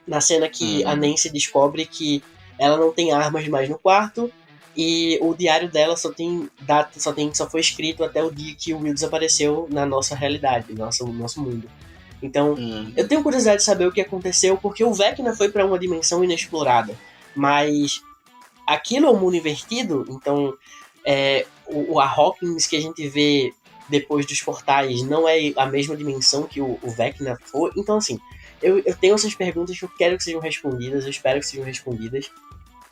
Na cena que a Nancy descobre que ela não tem armas mais no quarto e o diário dela só tem data, só foi escrito até o dia que o Will desapareceu na nossa realidade, no nosso mundo. Então, eu tenho curiosidade de saber o que aconteceu, porque o Vecna foi para uma dimensão inexplorada, mas aquilo é o mundo invertido, então a Hawkins que a gente vê depois dos portais não é a mesma dimensão que o Vecna foi. Então, assim, eu tenho essas perguntas que eu quero que sejam respondidas, eu espero que sejam respondidas.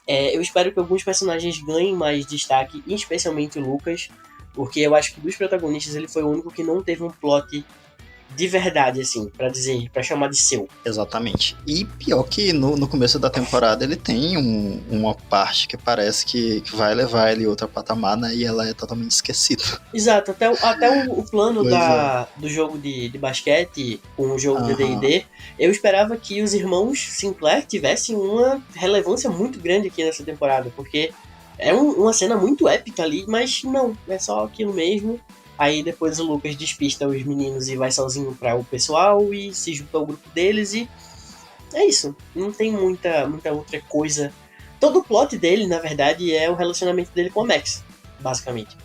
Eu espero que alguns personagens ganhem mais destaque, especialmente o Lucas, porque eu acho que dos protagonistas ele foi o único que não teve um plot de verdade, assim, pra chamar de seu. Exatamente. E pior que no começo da temporada ele tem uma parte que parece que vai levar ele a outro patamar, né? E ela é totalmente esquecida. Exato, até o plano Pois é. do jogo de basquete com o jogo de D&D, eu esperava que os irmãos Sinclair tivessem uma relevância muito grande aqui nessa temporada, porque é uma cena muito épica ali, mas não, é só aquilo mesmo. Aí depois o Lucas despista os meninos e vai sozinho para o pessoal e se junta ao grupo deles e é isso. Não tem muita outra coisa. Todo o plot dele, na verdade, é o relacionamento dele com a Max, basicamente.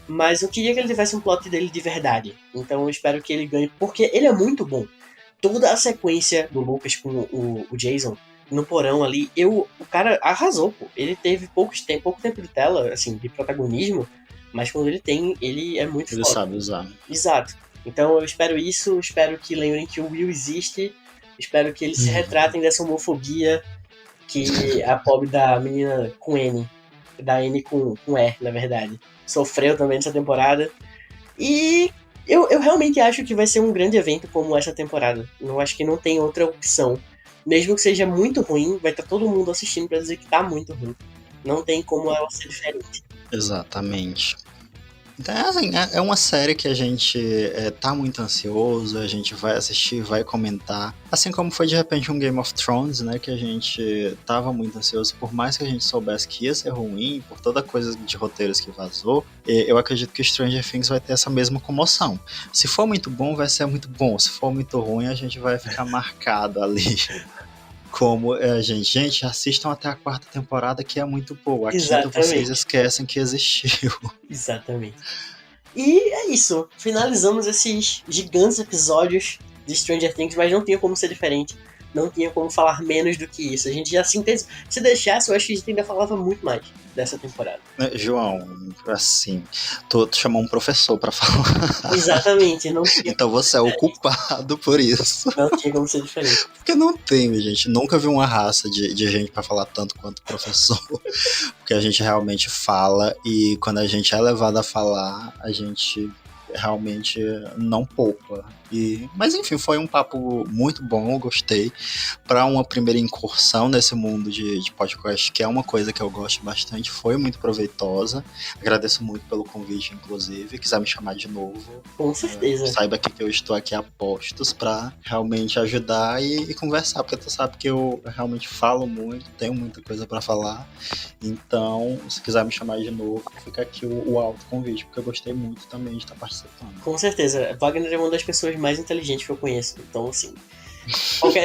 Mas eu queria que ele tivesse um plot dele de verdade. Então eu espero que ele ganhe, porque ele é muito bom. Toda a sequência do Lucas com o Jason no porão ali, o cara arrasou, pô. Ele teve pouco tempo de tela, assim, de protagonismo, mas quando ele tem, ele é muito Ele foda. sabe usar. Exato. Então eu espero isso, espero que lembrem que o Will existe, espero que eles se retratem dessa homofobia que a pobre da menina com N, da N com E, na verdade, sofreu também nessa temporada. E eu realmente acho que vai ser um grande evento como essa temporada. Eu acho que não tem outra opção. Mesmo que seja muito ruim, vai estar todo mundo assistindo pra dizer que tá muito ruim. Não tem como ela ser diferente. Exatamente. Então, assim, é uma série que a gente tá muito ansioso, a gente vai assistir, vai comentar. Assim como foi de repente um Game of Thrones, né? Que a gente tava muito ansioso, por mais que a gente soubesse que ia ser ruim, por toda coisa de roteiros que vazou, eu acredito que Stranger Things vai ter essa mesma comoção. Se for muito bom, vai ser muito bom. Se for muito ruim, a gente vai ficar marcado ali. Como, gente, assistam até a 4ª temporada, que é muito boa. A 5ª vocês esquecem que existiu. Exatamente. E é isso. Finalizamos esses gigantes episódios de Stranger Things, mas não tinha como ser diferente. Não tinha como falar menos do que isso. A gente já sintetiza. Se deixasse, eu acho que a gente ainda falava muito mais dessa temporada. João, assim, tu chamou um professor pra falar. Exatamente. Não tinha então você é o culpado por isso. Não tinha como ser diferente. Porque não tem, gente. Nunca vi uma raça de gente pra falar tanto quanto o professor. Porque a gente realmente fala e quando a gente é levado a falar, a gente realmente não poupa. Mas enfim, foi um papo muito bom, eu gostei. Para uma primeira incursão nesse mundo de podcast, que é uma coisa que eu gosto bastante, foi muito proveitosa. Agradeço muito pelo convite, inclusive. Quiser me chamar de novo, com certeza. Saiba que eu estou aqui a postos para realmente ajudar e conversar, porque tu sabe que eu realmente falo muito, tenho muita coisa para falar. Então, se quiser me chamar de novo, fica aqui o alto convite, porque eu gostei muito também de estar participando. Com certeza. Wagner é uma das pessoas mais inteligentes que eu conheço. Então, assim,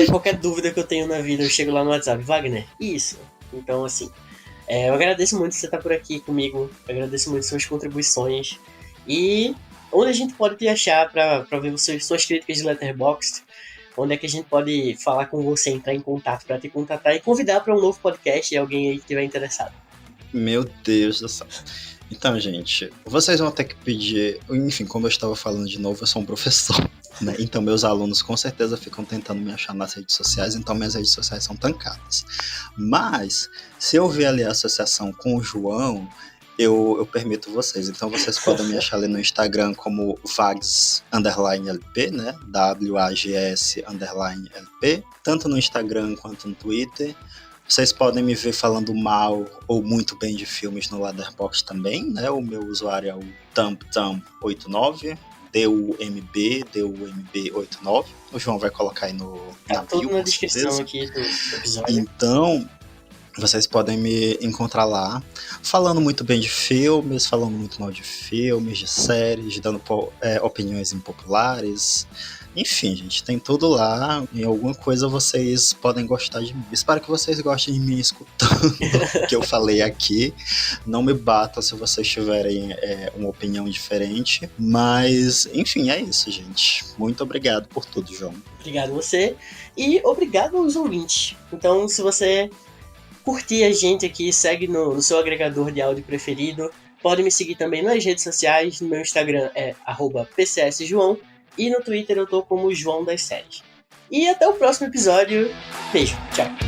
qualquer dúvida que eu tenho na vida, eu chego lá no WhatsApp. Wagner, isso. Então, assim, eu agradeço muito você estar por aqui comigo. Eu agradeço muito suas contribuições. E onde a gente pode te achar para ver suas críticas de Letterboxd, onde é que a gente pode falar com você, entrar em contato para te contatar e convidar para um novo podcast e alguém aí que estiver interessado. Meu Deus do céu. Então, gente, vocês vão ter que pedir... Enfim, como eu estava falando de novo, eu sou um professor, né? Então, meus alunos com certeza ficam tentando me achar nas redes sociais, então minhas redes sociais são tancadas. Mas, se eu ver ali a associação com o João, eu permito vocês. Então, vocês podem me achar ali no Instagram como vags_lp, né? WAGS_LP, tanto no Instagram quanto no Twitter. Vocês podem me ver falando mal ou muito bem de filmes no Letterboxd também, né? O meu usuário é o DumbDumb89, DUMB89. O João vai colocar aí Tá tudo na descrição aqui do episódio. Então, vocês podem me encontrar lá, falando muito bem de filmes, falando muito mal de filmes, de séries, dando opiniões impopulares. Enfim, gente, tem tudo lá. Em alguma coisa vocês podem gostar de mim. Espero que vocês gostem de mim escutando o que eu falei aqui. Não me batam se vocês tiverem uma opinião diferente. Mas, enfim, é isso, gente. Muito obrigado por tudo, João. Obrigado a você e obrigado aos ouvintes. Então, se você curtir a gente aqui, segue no seu agregador de áudio preferido. Pode me seguir também nas redes sociais. No meu Instagram é @pcsjoão. E no Twitter eu tô como João das Séries. E até o próximo episódio. Beijo, tchau.